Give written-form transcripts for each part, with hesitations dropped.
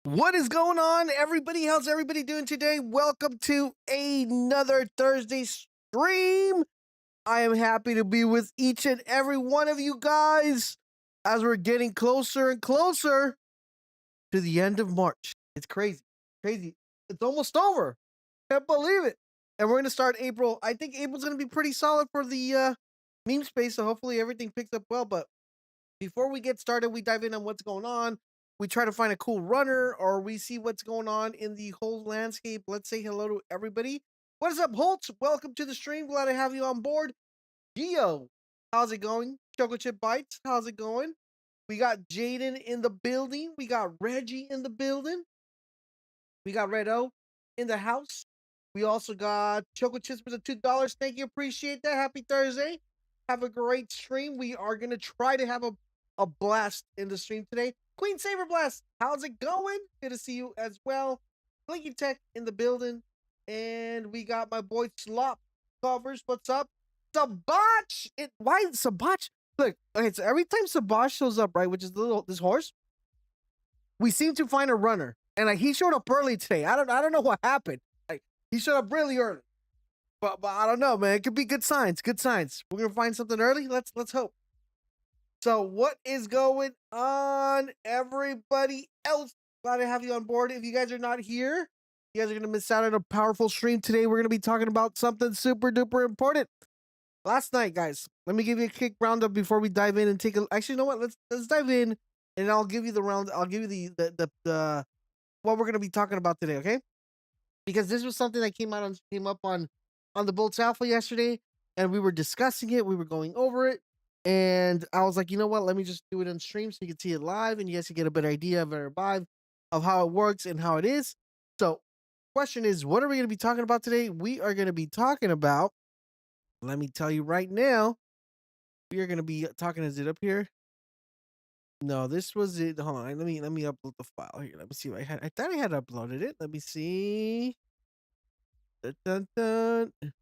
What is going on, everybody? How's everybody doing today? Welcome to another Thursday stream. I am happy to be with each and every one of you guys as we're getting closer and closer to the end of March. It's crazy. Crazy. It's almost over. Can't believe it. And we're going to start April. I think April's going to be pretty solid for the meme space, so hopefully everything picks up well. But before we get started, we dive in on what's going on. We try to find a cool runner, or we see what's going on in the whole landscape. Let's say hello to everybody. What is up, Boltz? Welcome to the stream. Glad to have you on board. Gio, how's it going? Choco Chip Bites, how's it going? We got Jaden in the building. We got Reggie in the building. We got Red O in the house. We also got Choco Chips for the $2. Thank you. Appreciate that. Happy Thursday. Have a great stream. We are going to try to have a blast in the stream today. Queen Saber Blast, how's it going? Good to see you as well. Blinky Tech in the building. And we got my boy Slop Covers. What's up? Sabach! Why Sabach? Look, okay, so every time Sabach shows up, right, which is this horse, we seem to find a runner. And like he showed up early today. I don't know what happened. Like he showed up really early. But I don't know, man. It could be good signs. Good signs. We're gonna find something early. Let's hope. So what is going on, everybody else? Glad to have you on board. If you guys are not here, you guys are going to miss out on a powerful stream today. We're going to be talking about something super duper important. Last night, guys, let me give you a quick roundup before we dive in and take a... Actually, you know what? Let's dive in, and I'll give you the round. I'll give you the what we're going to be talking about today, okay? Because this was something that came up on the Boltz Alpha yesterday, and we were discussing it. We were going over it. And I was like, you know what? Let me just do it on stream so you can see it live and you guys can get a better idea, a better vibe of how it works and how it is. So, question is, what are we going to be talking about today? We are going to be talking about, let me tell you right now, we are going to be talking, is it up here? No, this was it. Hold on, let me upload the file here. Let me see what I thought I had uploaded it. Let me see. Dun, dun, dun.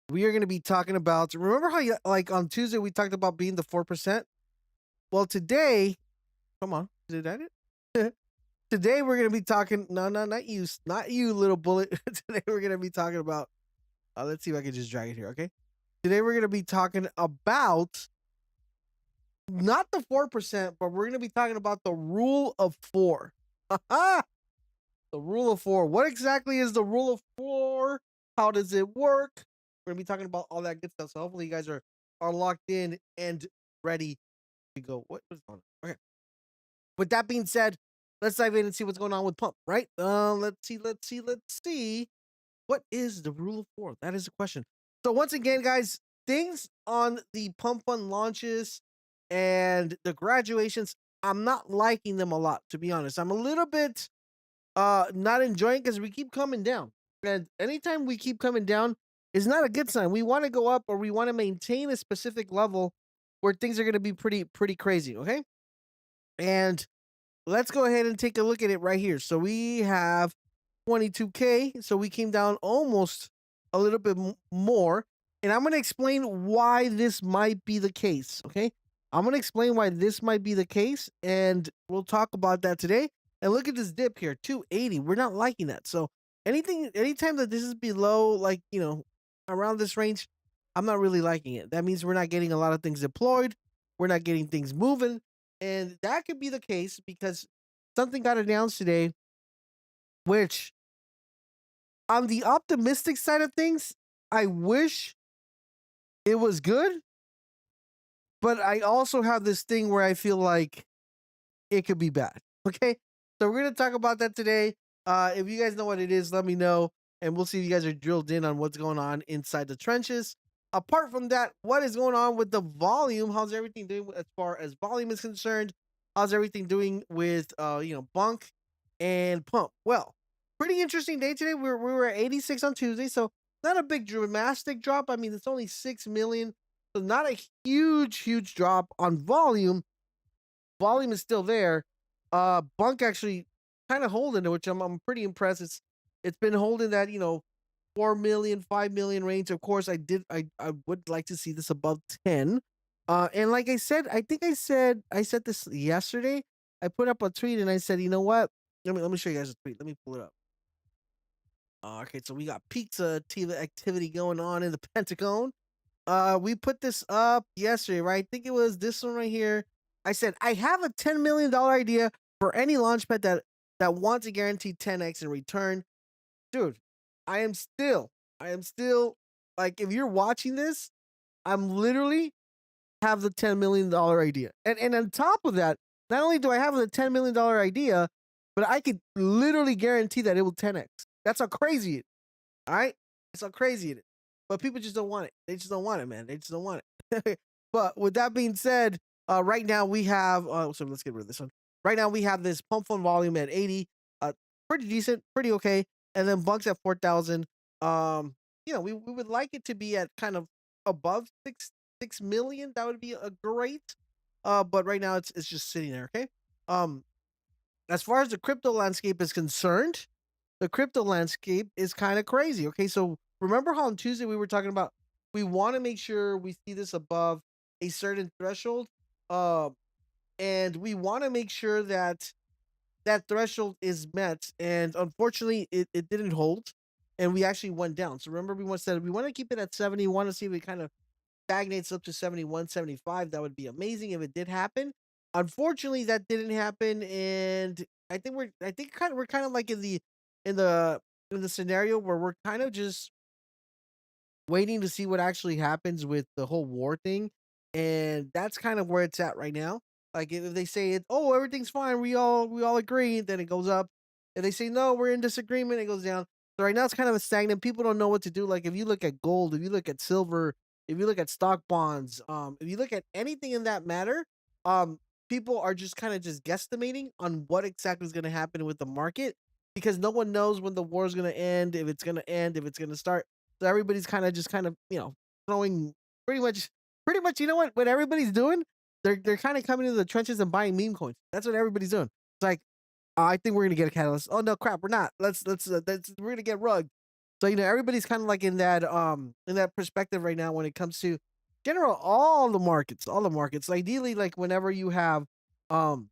We are going to be talking about, remember how like on Tuesday we talked about being the 4%? Well, today, come on, is that it? Today we're going to be talking, no, not you, little bullet. Today we're going to be talking about, let's see if I can just drag it here, okay? Today we're going to be talking about, not the 4%, but we're going to be talking about the rule of 4. The rule of 4. What exactly is the rule of 4? How does it work? We're going to be talking about all that good stuff. So hopefully you guys are locked in and ready to go. What is on? Okay. With that being said, let's dive in and see what's going on with Pump, right? Let's see. What is the rule of 4? That is the question. So once again, guys, things on the Pump Fund launches And the graduations, I'm not liking them a lot, to be honest. I'm a little bit not enjoying because we keep coming down. And anytime we keep coming down is not a good sign. We want to go up or we want to maintain a specific level where things are going to be pretty crazy, okay? And let's go ahead and take a look at it right here. So we have 22K. So we came down almost a little bit more. And I'm going to explain why this might be the case. Okay. I'm going to explain why this might be the case. And we'll talk about that today. And look at this dip here, 280. We're not liking that. So anytime that this is below, like, around this range, I'm not really liking it. That means we're not getting a lot of things deployed. We're not getting things moving. And that could be the case because something got announced today, which on the optimistic side of things, I wish it was good, but I also have this thing where I feel like it could be bad. Okay. So we're going to talk about that today. If you guys know what it is, let me know. And we'll see if you guys are drilled in on what's going on inside the trenches. Apart from that, what is going on with the volume? How's everything doing as far as volume is concerned? How's everything doing with bunk and pump? Well, pretty interesting day today. We were at 86 on Tuesday, so not a big dramatic drop. I mean, it's only 6 million, so not a huge drop on volume. Volume is still there. Bunk actually kind of holding it, which I'm pretty impressed. It's been holding that 4 million, 5 million range. Of course, I would like to see this above 10. And like I said, I said this yesterday. I put up a tweet and I said, you know what? Let me show you guys a tweet. Let me pull it up. Okay, so we got pizza activity going on in the Pentagon. We put this up yesterday, right? I think it was this one right here. I said, I have a $10 million idea for any launchpad that wants a guaranteed 10x in return. Dude, I am still like, if you're watching this, I'm literally have the $10 million idea. And on top of that, not only do I have the $10 million idea, but I could literally guarantee that it will 10x. That's how crazy it is. All right. That's how crazy it is. But people just don't want it. They just don't want it, man. They just don't want it. But with that being said, right now we have, so let's get rid of this one. Right now we have this pump fund volume at 80, pretty decent, pretty okay. And then bunks at 4,000. We would like it to be at kind of above 6 million. That would be a great. But right now it's just sitting there. Okay. Um, as far as the crypto landscape is concerned, the crypto landscape is kind of crazy. Okay, so remember how on Tuesday we were talking about we want to make sure we see this above a certain threshold, uh, and we want to make sure that that threshold is met. And unfortunately, it didn't hold, and we actually went down. So remember, we said we want to keep it at 70. We want to see if it kind of stagnates up to 71, 75. That would be amazing if it did happen. Unfortunately, that didn't happen, and we're kind of like in the in the scenario where we're kind of just waiting to see what actually happens with the whole war thing, and that's kind of where it's at right now. Like if they say it, oh, everything's fine, we all agree, then it goes up. If they say no, we're in disagreement, it goes down. So right now it's kind of a stagnant. People don't know what to do. Like if you look at gold, if you look at silver, if you look at stock bonds, if you look at anything in that matter, um, people are just kind of just guesstimating on what exactly is going to happen with the market because no one knows when the war is going to end, if it's going to end, if it's going to start. So everybody's kind of throwing pretty much you know what everybody's doing? They're kind of coming into the trenches and buying meme coins. That's what everybody's doing. It's like, I think we're gonna get a catalyst. Oh no, crap, we're not. We're gonna get rugged. So everybody's kind of like in that perspective right now when it comes to general all the markets. Ideally, like whenever you have um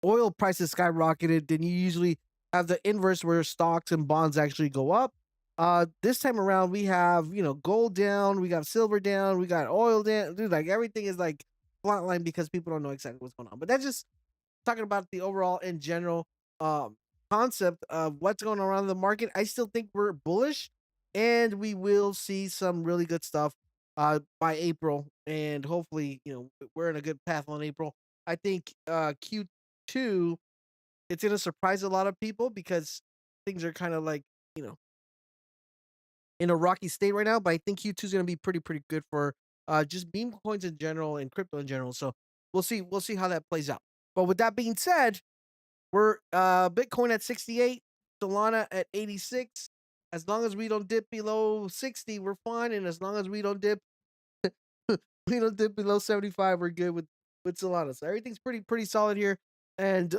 oil prices skyrocketed, then you usually have the inverse where stocks and bonds actually go up. This time around, we have gold down, we got silver down, we got oil down. Dude, like everything is like flatline because people don't know exactly what's going on. But that's just talking about the overall in general um concept of what's going on around the market. I still think we're bullish, and we will see some really good stuff by April, and hopefully we're in a good path on April. I think Q2 it's gonna surprise a lot of people because things are kind of like you know in a rocky state right now. But I think Q2 is gonna be pretty good for just meme coins in general and crypto in general. So we'll see. We'll see how that plays out. But with that being said, we're Bitcoin at 68, Solana at 86. As long as we don't dip below 60, we're fine. And as long as we don't dip below 75, we're good with Solana. So everything's pretty solid here. And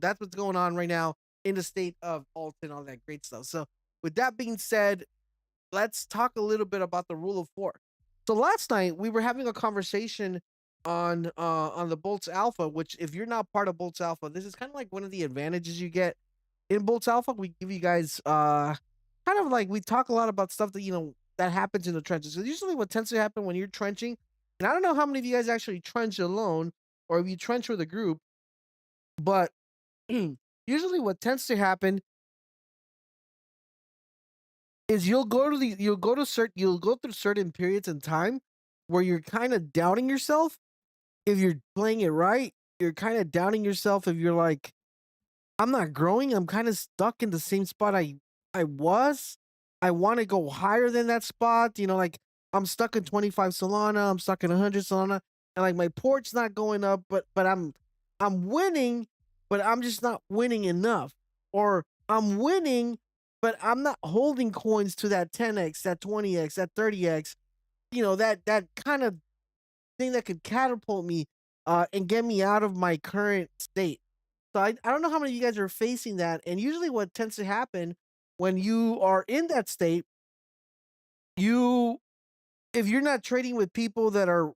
that's what's going on right now in the state of alt and all that great stuff. So with that being said, let's talk a little bit about the rule of four. So last night we were having a conversation on the Boltz Alpha, which if you're not part of Boltz Alpha, this is kind of like one of the advantages you get in Boltz Alpha. We give you guys kind of like we talk a lot about stuff that that happens in the trenches. So usually what tends to happen when you're trenching, and I don't know how many of you guys actually trench alone or if you trench with a group, but usually what tends to happen is you'll go through certain periods in time where you're kind of doubting yourself if you're playing it right. You're kind of doubting yourself if you're like, I'm not growing. I'm kind of stuck in the same spot I was. I want to go higher than that spot. Like I'm stuck in 25 Solana. I'm stuck in 100 Solana, and like my port's not going up. But I'm winning, but I'm just not winning enough. Or I'm winning, but I'm not holding coins to that 10x, that 20x, that 30x. That kind of thing that could catapult me and get me out of my current state. So I don't know how many of you guys are facing that. And usually what tends to happen when you are in that state, you if you're not trading with people that know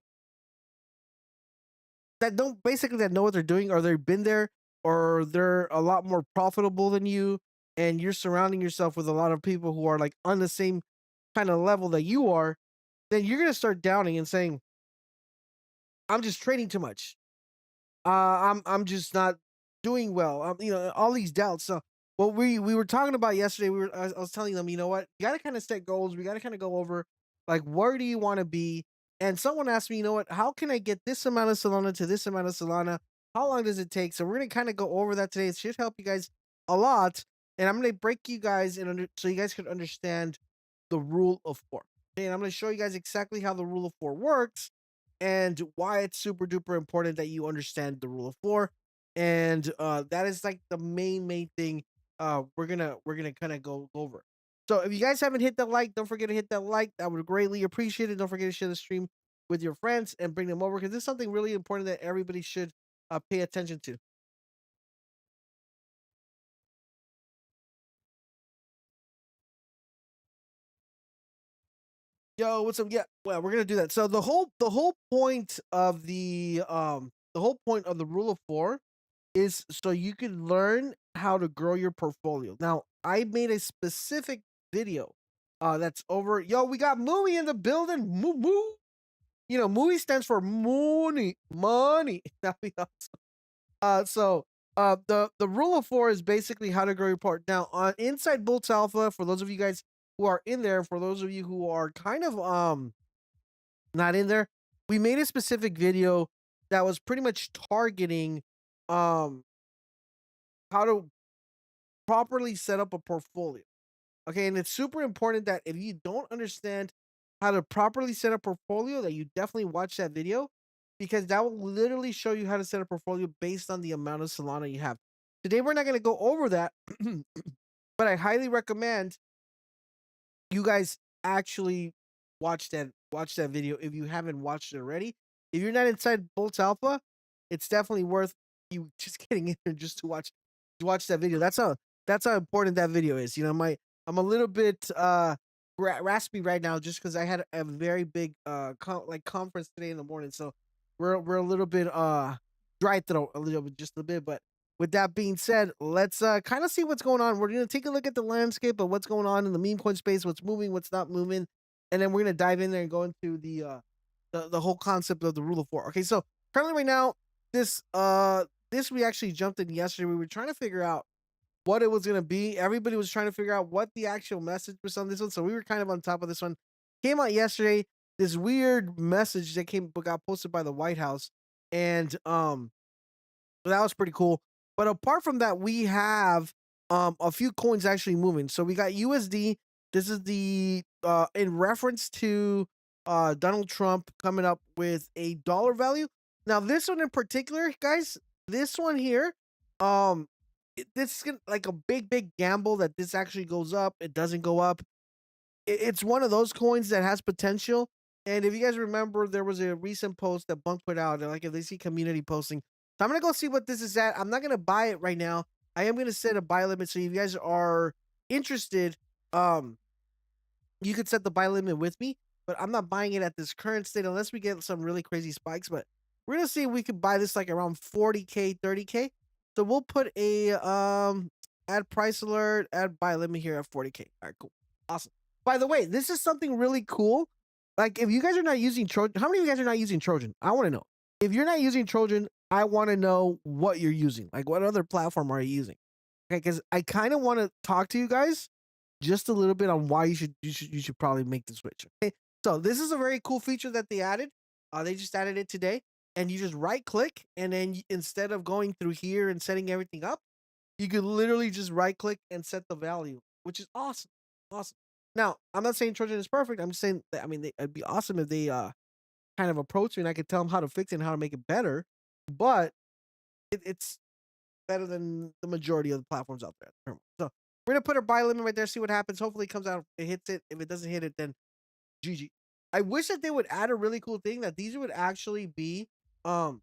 what they're doing, or they've been there, or they're a lot more profitable than you, and you're surrounding yourself with a lot of people who are like on the same kind of level that you are, then you're gonna start doubting and saying, I'm just trading too much. I'm just not doing well. All these doubts. So what we were talking about yesterday, I was telling them, you know what, you got to kind of set goals. We got to kind of go over like where do you want to be. And someone asked me, you know what, how can I get this amount of Solana to this amount of Solana? How long does it take? So we're gonna kind of go over that today. It should help you guys a lot. And I'm gonna break you guys so you guys can understand the rule of four. Okay, and I'm gonna show you guys exactly how the rule of four works and why it's super duper important that you understand the rule of four. And that is like the main thing we're gonna kind of go over. So if you guys haven't hit that like, don't forget to hit that like. I would greatly appreciate it. Don't forget to share the stream with your friends and bring them over, because this is something really important that everybody should pay attention to. Yo, what's up? Yeah, well, we're gonna do that. So the whole point of the rule of four is so you can learn how to grow your portfolio. Now, I made a specific video that's over. Yo, we got Mooey in the building. Moo moo. Mooey stands for money, money. That'd be awesome. The rule of four is basically how to grow your port. Now, on Inside Boltz Alpha, for those of you guys who are in there, for those of you who are kind of not in there, we made a specific video that was pretty much targeting um how to properly set up a portfolio. Okay, and it's super important that if you don't understand how to properly set a portfolio, that you definitely watch that video, because that will literally show you how to set a portfolio based on the amount of Solana you have. Today we're not going to go over that, but I highly recommend you guys actually watch that video if you haven't watched it already. If you're not inside Boltz Alpha, it's definitely worth you just getting in there just to watch that video. That's how important that video is. I'm a little bit raspy right now just because I had a very big conference today in the morning, so we're a little bit dry throat a little bit, just a bit. But with that being said, let's kind of see what's going on. We're gonna take a look at the landscape of what's going on in the meme coin space, what's moving, what's not moving, and then we're gonna dive in there and go into the whole concept of the rule of four. Okay, so currently right now, this we actually jumped in yesterday. We were trying to figure out what it was gonna be. Everybody was trying to figure out what the actual message was on this one, so we were kind of on top of this one. Came out yesterday. This weird message that got posted by the White House, and that was pretty cool. But apart from that, we have a few coins actually moving. So we got USD. This is the in reference to Donald Trump coming up with a dollar value. Now, this one in particular, guys, this one here, this is like a big gamble that this actually goes up. It doesn't go up. It's one of those coins that has potential. And if you guys remember, there was a recent post that Bunk put out, like if they see community posting. So I'm gonna go see what this is at. I'm not gonna buy it right now. I am gonna set a buy limit. So if you guys are interested, um, you could set the buy limit with me, but I'm not buying it at this current state unless we get some really crazy spikes. But we're gonna see if we could buy this like around 40K, 30K. So we'll put a add price alert, add buy limit here at 40K. All right, cool. Awesome. By the way, this is something really cool. Like if you guys are not using Trojan, how many of you guys are not using Trojan? I want to know. If you're not using Trojan, I want to know what you're using. Like what other platform are you using? Okay, because I kind of want to talk to you guys just a little bit on why you should probably make the switch. Okay, so this is a very cool feature that they added. They just added it today, and you just right click, and then instead of going through here and setting everything up, you could literally just right click and set the value, which is awesome. Awesome. Now, I'm not saying Trojan is perfect. I'm just saying that, I mean, it'd be awesome if they kind of approach me and I could tell them how to fix it and how to make it better. But it's better than the majority of the platforms out there. So we're gonna put a buy limit right there, see what happens. Hopefully it comes out, it hits it. If it doesn't hit it, then GG. I wish that they would add a really cool thing that these would actually be like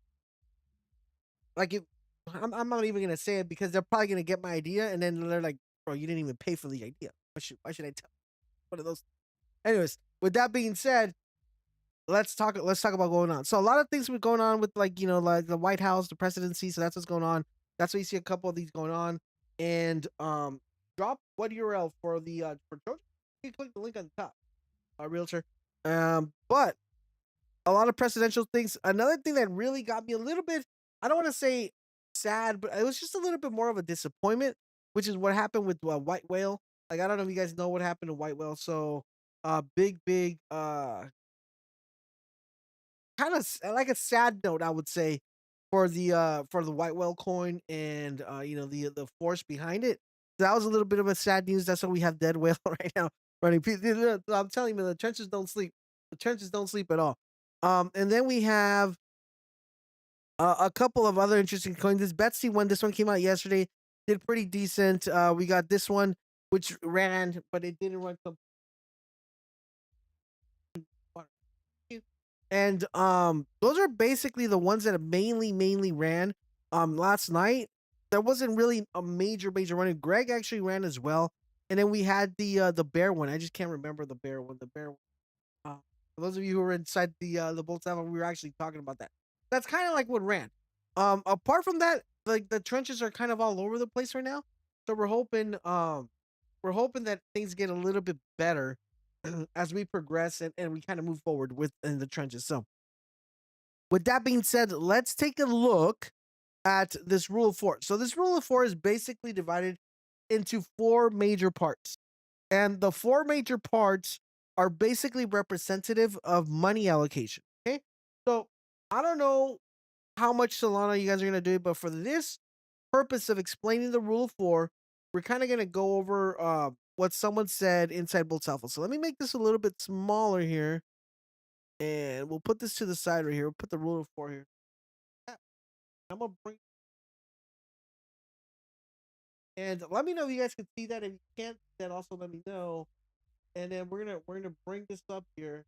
it. I'm not even gonna say it because they're probably gonna get my idea and then they're like, bro, you didn't even pay for the idea. Why should I tell one of those? Anyways, with that being said, let's talk about going on. So a lot of things were going on with like like the White House, the presidency. So that's what's going on. That's why you see a couple of these going on. And drop what URL for the for Trojan. You click the link on the top, realtor. But a lot of presidential things. Another thing that really got me a little bit, I don't want to say sad, but it was just a little bit more of a disappointment, which is what happened with White Whale. Like I don't know if you guys know what happened to White Whale. So big kind of like a sad note, I would say, for the white whale coin and the force behind it. So that was a little bit of a sad news. That's why we have dead whale right now running. I'm telling you, the trenches don't sleep. The trenches don't sleep at all. And then we have a couple of other interesting coins. This Betsy one, this one came out yesterday, did pretty decent. We got this one which ran, but it didn't run and those are basically the ones that mainly ran last night. There wasn't really a major running. Greg actually ran as well. And then we had the bear one. I just can't remember the bear one. The bear one. For those of you who were inside the Boltz, we were actually talking about that. That's kind of like what ran. Apart from that, like the trenches are kind of all over the place right now. So we're hoping that things get a little bit better as we progress and we kind of move forward with in the trenches. So with that being said, let's take a look at this rule of four. So this rule of four is basically divided into four major parts. And the four major parts are basically representative of money allocation. Okay. So I don't know how much Solana you guys are going to do, but for this purpose of explaining the rule of four, we're kind of going to go over what someone said inside Boltz Alpha. So let me make this a little bit smaller here. And we'll put this to the side right here. We'll put the rule of four here. I'm gonna bring and let me know if you guys can see that. If you can't, then also let me know. And then we're gonna bring this up here,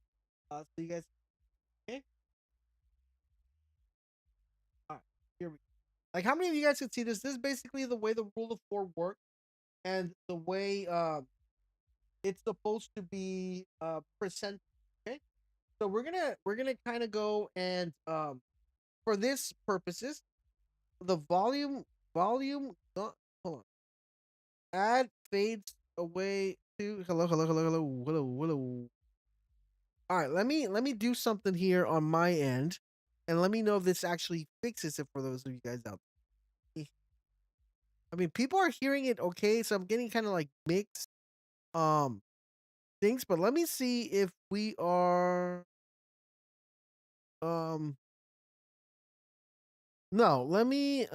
so you guys. Okay. All right. Here we go. Like, how many of you guys can see this? This is basically the way the rule of four works, and the way it's supposed to be percent. Okay. So we're gonna kind of go and for this purposes, the volume. Hold on. Add fades away to hello. All right, let me do something here on my end, and let me know if this actually fixes it for those of you guys out there. I mean, people are hearing it okay, so I'm getting kind of like mixed um things, but let me see if we are um no, let me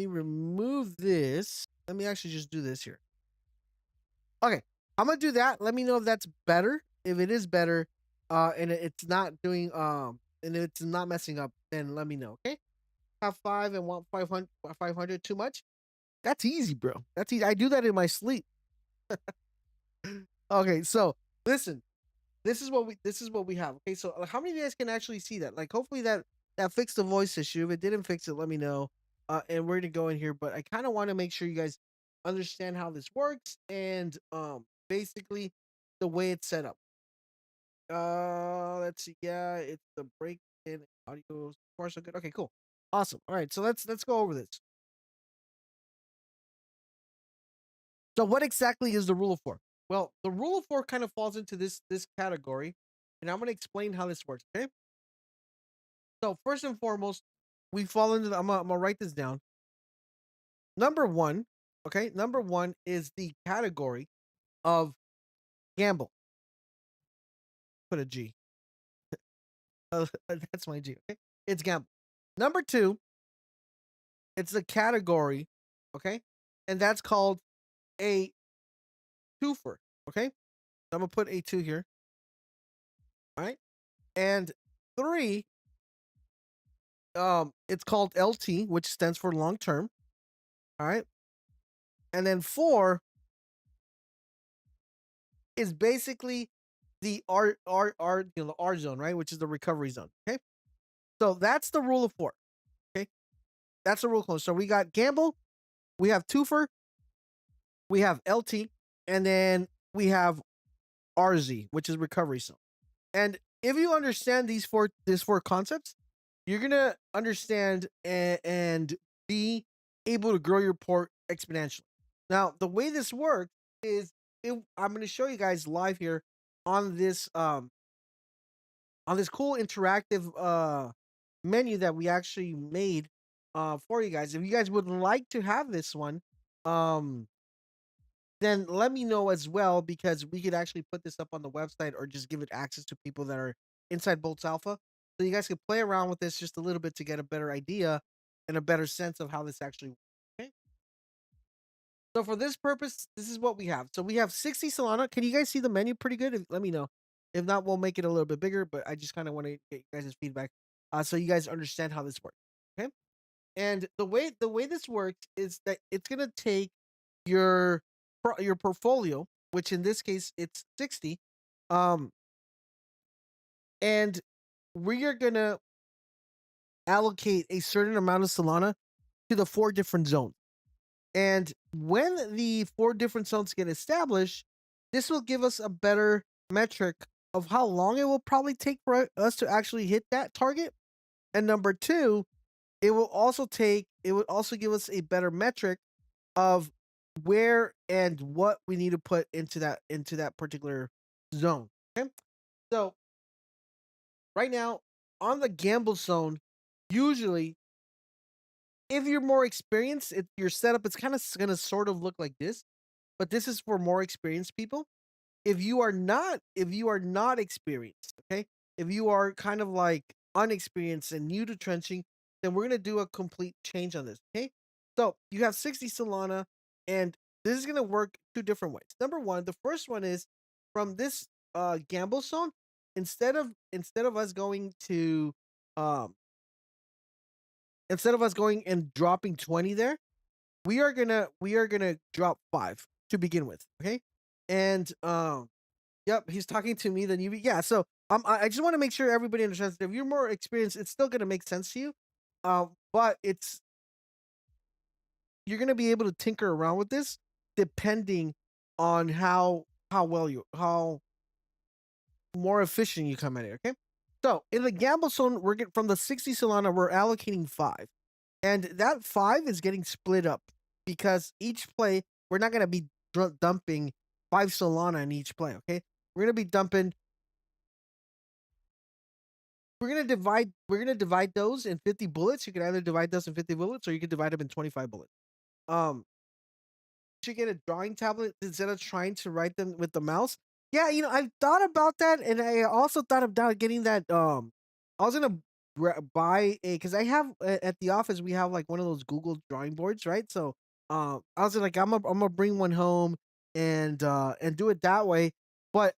remove this. Let me actually just do this here. Okay, I'm gonna do that. Let me know if that's better. If it is better, and it's not doing and it's not messing up, then let me know. Okay. Have five and want 500 too much? That's easy, bro. That's easy. I do that in my sleep. Okay, so listen, this is what we have. Okay, so how many of you guys can actually see that? Like, hopefully that fixed the voice issue. If it didn't fix it, let me know. And we're gonna go in here, but I kind of want to make sure you guys understand how this works and basically the way it's set up. Let's see. Yeah, it's the break in audio. So far, so good. Okay, cool, awesome. All right, so let's go over this. So, what exactly is the rule of four? Well, the rule of four kind of falls into this category, and I'm going to explain how this works. Okay. So, first and foremost, we fall into. I'm gonna write this down. Number one. Okay. Number one is the category of gamble. Put a G. That's my G. Okay. It's gamble. Number two, it's the category. Okay, and that's called a twofer. Okay. I'm gonna put a two here. All right. And three, it's called LT, which stands for long term. All right. And then four is basically the the R zone, right? Which is the recovery zone. Okay. So that's the rule of four. Okay. That's the rule of four. So we got gamble, we have twofer, we have LT, and then we have RZ, which is recovery zone. And if you understand these four concepts, you're gonna understand and be able to grow your port exponentially. Now, the way this works is I'm gonna show you guys live here on this cool interactive menu that we actually made for you guys. If you guys would like to have this one, um then let me know as well, because we could actually put this up on the website or just give it access to people that are inside Boltz Alpha. So you guys can play around with this just a little bit to get a better idea and a better sense of how this actually works. Okay. So for this purpose, this is what we have. So we have 60 Solana. Can you guys see the menu pretty good? Let me know. If not, we'll make it a little bit bigger, but I just kind of want to get you guys' feedback so you guys understand how this works. Okay. And the way this works is that it's gonna take your your portfolio, which in this case it's 60, um, and we are gonna allocate a certain amount of Solana to the four different zones. And when the four different zones get established, this will give us a better metric of how long it will probably take for us to actually hit that target. And number two, it would also give us a better metric of where and what we need to put into that particular zone. Okay. So right now on the gamble zone, usually if you're more experienced, your setup it's kind of gonna sort of look like this, but this is for more experienced people. If you are not experienced, okay, if you are kind of like unexperienced and new to trenching, then we're gonna do a complete change on this. Okay. So you have 60 Solana, and this is gonna work two different ways. Number one, the first one is from this gamble zone, instead of us going to um instead of us going and dropping 20 there, we are gonna drop five to begin with. Okay. And yep, he's talking to me than you. Yeah, so I just want to make sure everybody understands that if you're more experienced, it's still gonna make sense to you. But it's you're gonna be able to tinker around with this depending on how more efficient you come at it. Okay, so in the gamble zone, we're getting from the 60 Solana, we're allocating five, and that five is getting split up because each play we're not gonna be dumping five Solana in each play. Okay, we're gonna be dumping we're gonna divide those in 50 bullets. You can either divide those in 50 bullets or you can divide them in 25 bullets. Um, should get a drawing tablet instead of trying to write them with the mouse. Yeah, I've thought about that, and I also thought about getting that. I was gonna buy a because I have at the office we have like one of those Google drawing boards, right? So, I was like, I'm gonna bring one home and do it that way. But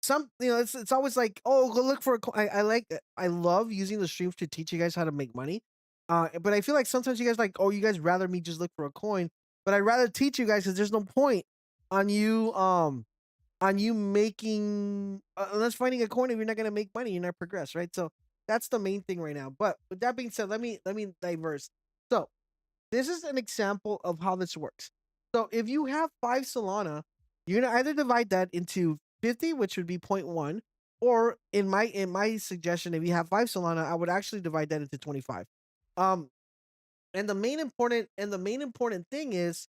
some, it's always like, oh, go look for a I love using the streams to teach you guys how to make money. But I feel like sometimes you guys like, oh, you guys rather me just look for a coin, but I'd rather teach you guys because there's no point on you making unless finding a coin if you're not gonna make money, you're not progress, right? So that's the main thing right now. But with that being said, let me diverse. So this is an example of how this works. So if you have 5 Solana, you're gonna either divide that into 50, which would be zero point 0.1, or in my suggestion, if you have 5 Solana, I would actually divide that into 25. Um, and the main important thing is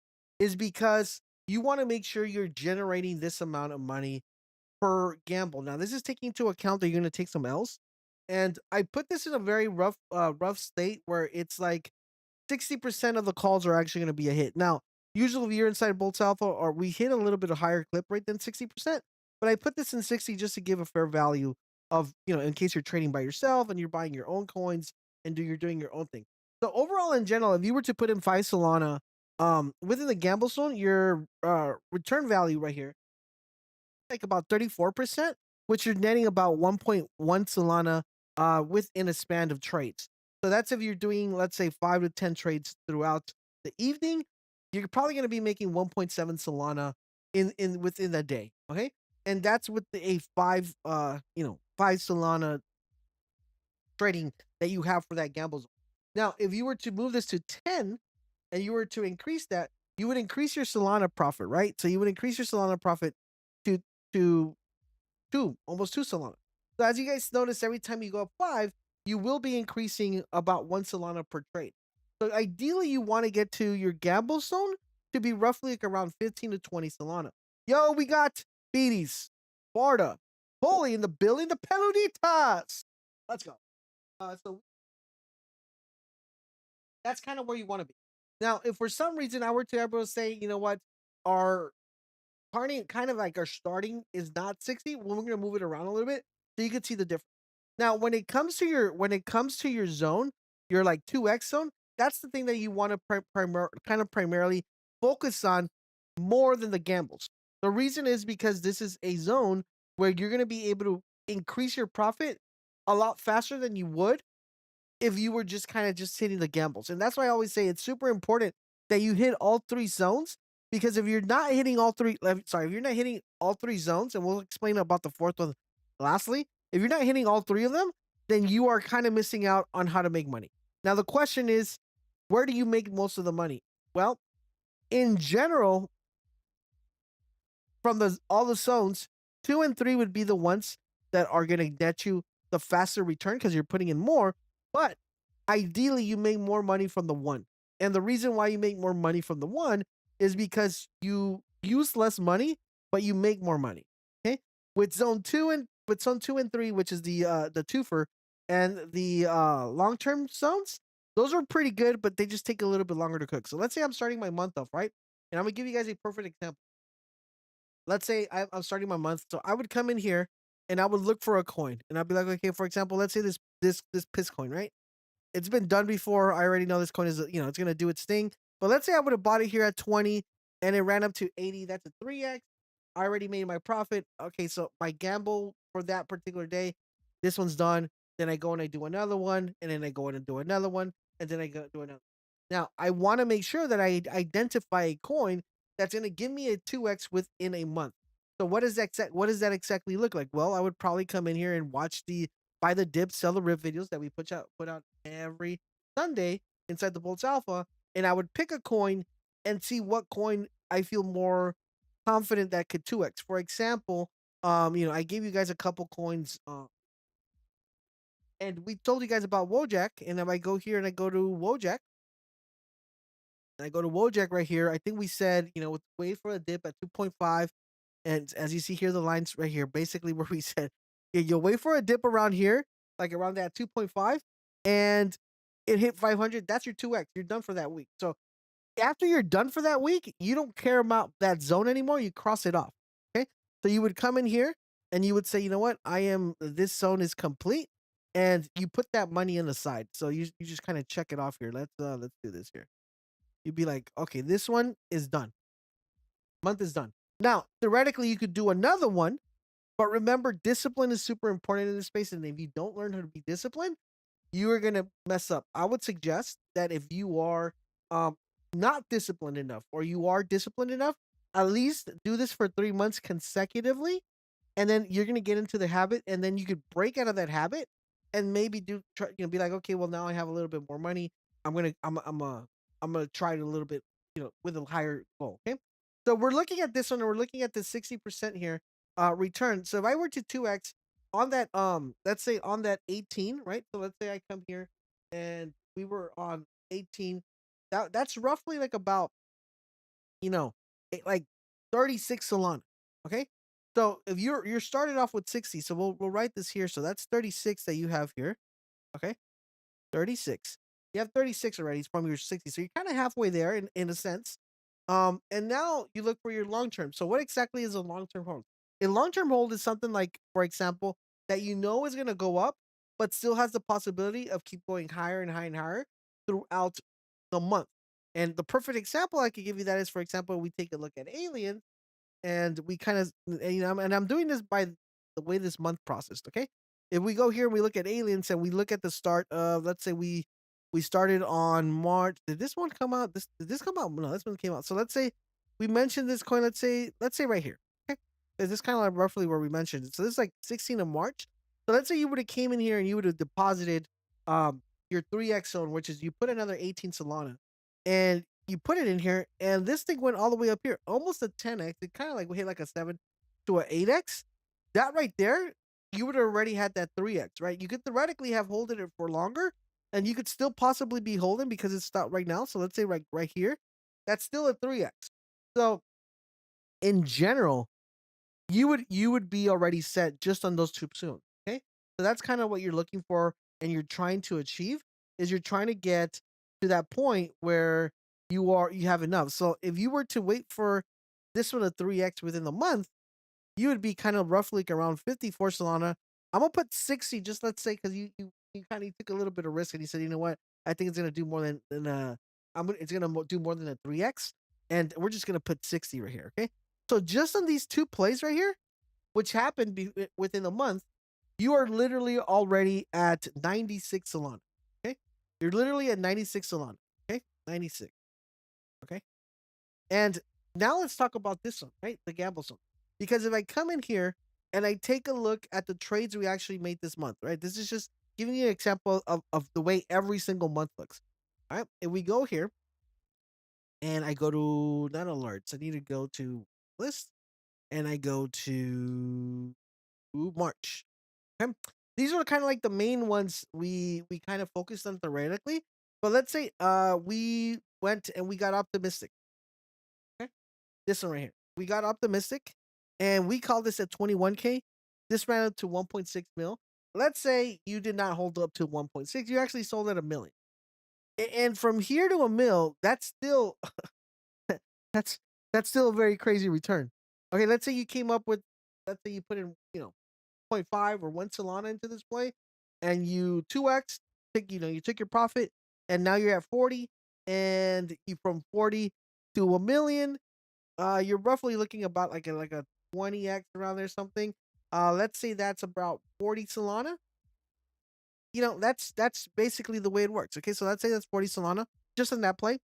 because you want to make sure you're generating this amount of money per gamble. Now, this is taking into account that you're going to take some L's, and I put this in a very rough state where it's like 60% of the calls are actually going to be a hit. Now, usually if you're inside Boltz Alpha, or we hit a little bit of higher clip rate than 60%, but I put this in 60 just to give a fair value of, in case you're trading by yourself and you're buying your own coins and you're doing your own thing. So overall, in general, if you were to put in 5 Solana, within the gamble zone, your return value right here, like about 34%, which you're netting about 1.1 Solana within a span of trades. So that's if you're doing, let's say, 5 to 10 trades throughout the evening, you're probably going to be making 1.7 Solana in within that day. Okay. And that's with a 5 Solana trading that you have for that gamble zone. Now, if you were to move this to 10 and you were to increase that, you would increase your Solana profit, right? So you would increase your Solana profit to to almost 2 Solana. So as you guys notice, every time you go up 5, you will be increasing about 1 Solana per trade. So ideally, you want to get to your gamble zone to be roughly like around 15 to 20 Solana. Yo, we got Beaties, Barda, Holy in the building, the Peluditas. Let's go. So that's kind of where you want to be. Now, if for some reason I were to ever say, you know what, our kind of like our starting is not 60, well, we're gonna move it around a little bit so you can see the difference. Now, when it comes to your zone, your like 2x zone, that's the thing that you want to primarily focus on more than the gambles. The reason is because this is a zone where you're gonna be able to increase your profit a lot faster than you would if you were just kind of just hitting the gambles. And that's why I always say it's super important that you hit all 3 zones, because if you're not hitting all three, sorry, if you're not hitting all 3 zones, and we'll explain about the fourth one lastly, if you're not hitting all 3 of them, then you are kind of missing out on how to make money. Now, the question is, where do you make most of the money? Well, in general, from all the zones, 2 and 3 would be the ones that are going to net you the faster return because you're putting in more. But ideally, you make more money from the 1. And the reason why you make more money from the 1 is because you use less money, but you make more money. Okay, with zone 2 and 3, which is the twofer, and the long term zones, those are pretty good, but they just take a little bit longer to cook. So let's say I'm starting my month off, right? And I'm gonna give you guys a perfect example. Let's say I'm starting my month, so I would come in here and I would look for a coin, and I'd be like, okay, for example, let's say this piss coin, right? It's been done before. I already know this coin is, it's gonna do its thing. But let's say I would have bought it here at 20 and it ran up to 80. That's a 3x. I already made my profit. Okay, so my gamble for that particular day, this one's done. Then I go and I do another one, and then I go in and do another one, and then I go do another. Now I want to make sure that I identify a coin that's gonna give me a 2x within a month. So what does that exactly look like? Well, I would probably come in here and watch the buy the dip, sell the rip videos that we put out every Sunday inside the Boltz Alpha, and I would pick a coin and see what coin I feel more confident that could 2x. For example, I gave you guys a couple coins, and we told you guys about Wojak, and if I go here and I go to Wojak, and I go to Wojak right here, I think we said, wait for a dip at 2.5. And as you see here, the lines right here, basically where we said, yeah, you'll wait for a dip around here, like around that 2.5, and it hit 500. That's your 2x. You're done for that week. So after you're done for that week, you don't care about that zone anymore. You cross it off. Okay. So you would come in here and you would say, you know what? This zone is complete. And you put that money in the side. So you just kind of check it off here. Let's do this here. You'd be like, okay, this one is done. Month is done. Now, theoretically, you could do another one, But remember, discipline is super important in this space. And if you don't learn how to be disciplined, you are gonna mess up. I would suggest that if you are um not disciplined enough or you are disciplined enough, at least do this for 3 months consecutively, and then you're gonna get into the habit, and then you could break out of that habit and maybe be like, okay, well now I have a little bit more money. I'm gonna try it a little bit, with a higher goal. Okay, so we're looking at this one, and we're looking at the 60% here return. So if I were to 2x on that, let's say on that 18, right? So let's say I come here and we were on 18. That's roughly like about, like 36 Solana. Okay. So if you're started off with 60, so we'll write this here. So that's 36 that you have here. Okay. 36. You have 36 already from your 60. So you're kind of halfway there in a sense. And now you look for your long term. So what exactly is a long term hold? A long term hold is something like, for example, that you know is gonna go up, but still has the possibility of keep going higher and higher and higher throughout the month. And the perfect example I could give you that is, for example, we take a look at Alien, and we kind of, and I'm doing this by the way this month processed. Okay, if we go here and we look at aliens and we look at the start of, let's say we started on March. Did this one come out? Did this come out? No, this one came out. So let's say we mentioned this coin. Let's say right here. Okay, this is kind of like roughly where we mentioned it. So this is like 16th of March. So let's say you would have came in here and you would have deposited your 3x zone, which is you put another 18 Solana, and you put it in here, and this thing went all the way up here, almost a 10x. It kind of like hit like a 7 to a 8x. That right there, you would have already had that 3x, right? You could theoretically have holded it for longer, and you could still possibly be holding because it's stopped right now. So let's say right here, that's still a 3x. So in general, you would be already set just on those two soon. Okay, so that's kind of what you're looking for, and you're trying to achieve, is you're trying to get to that point where you have enough. So if you were to wait for this one to 3x within the month, you would be kind of roughly like around 54 Solana. I'm gonna put 60, just let's say, because you kind of took a little bit of risk and you said, you know what, I think it's gonna do more than it's gonna do more than a 3x, and we're just gonna put 60 right here. Okay, so just on these two plays right here, which happened within a month, you are literally already at 96 Solana. Okay, you're literally at 96 Solana. Okay, 96. Okay, and now let's talk about this one, right? The gamble zone. Because if I come in here and I take a look at the trades we actually made this month, right? This is just giving you an example of the way every single month looks. All right. If we go here and I go to not alerts, I need to go to list, and I go to March. Okay. These are kind of like the main ones we kind of focused on theoretically. But let's say we went and we got optimistic. Okay. This one right here. We got optimistic and we called this at 21K. This ran up to 1.6 mil. Let's say you did not hold up to 1.6. You actually sold at a million. And from here to a mil, that's still that's that's still a very crazy return. Okay, let's say you came up with, let's say you put in, zero point 0.5 or 1 Solana into this play, and you 2x, you took your profit, and now you're at 40, and you from 40 to a million, you're roughly looking about like a 20x around there something. Let's say that's about 40 Solana. That's basically the way it works. Okay, so let's say that's 40 Solana just in that play,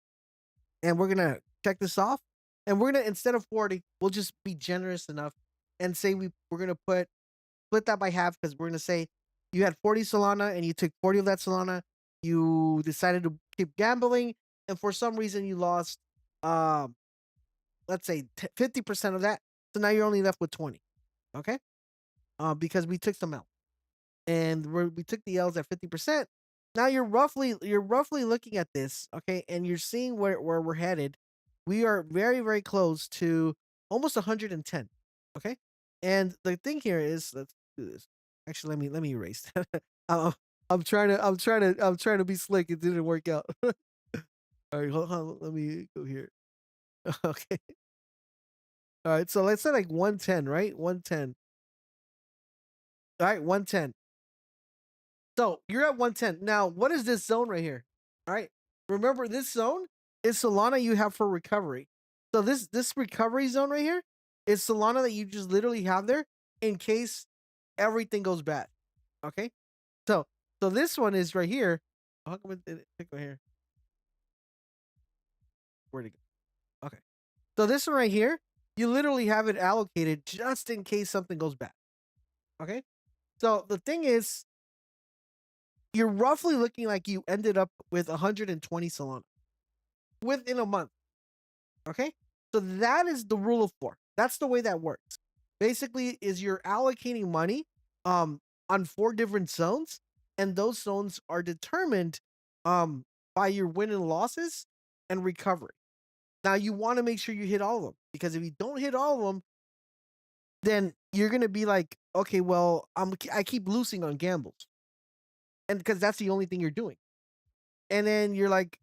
and we're gonna check this off, and we're gonna, instead of 40, we'll just be generous enough and say we're gonna split that by half, because we're gonna say you had 40 Solana and you took 40 of that Solana. You decided to keep gambling, and for some reason you lost, um, let's say 50% of that. So now you're only left with 20. Okay. Because we took some out, and we took the L's at 50%. Now you're roughly looking at this, okay, and you're seeing where we're headed. We are very, very close to almost 110. Okay. And the thing here is, let's do this. Actually, let me erase that. uh, I'm trying to be slick. It didn't work out. All right, hold on. Let me go here. Okay. All right. So let's say like 110, right? 110. All right, 110. So you're at 110. Now, what is this zone right here? All right. Remember, this zone is Solana you have for recovery. So this recovery zone right here is Solana that you just literally have there. in case everything goes bad. Okay, so this one is right here. How come it didn't pick right here? Where'd it go? Okay, so this one right here, you literally have it allocated just in case something goes bad. Okay, so the thing is, you're roughly looking like you ended up with 120 Solana within a month. Okay, so that is the rule of four. That's the way that works. Basically, is you're allocating money um on four different zones, and those zones are determined by your win and losses and recovery. Now you want to make sure you hit all of them, because if you don't hit all of them, then you're gonna be like, okay, well, I keep losing on gambles, and because that's the only thing you're doing. And then you're like,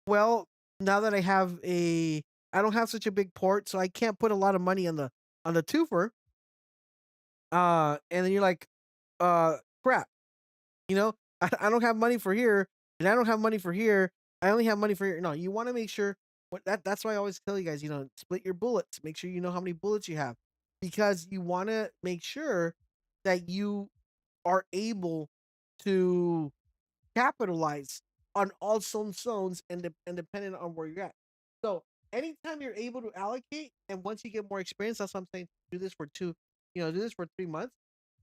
well, now that I don't have such a big port, so I can't put a lot of money on the twofer. And then you're like, crap, you know, I don't have money for here, and I don't have money for here. I only have money for here. No, you want to make sure that's why I always tell you guys, split your bullets. Make sure you know how many bullets you have, because you want to make sure that you are able to capitalize on all zones and depending on where you're at. So anytime you're able to allocate, and once you get more experience, that's what I'm saying. Do this for do this for 3 months,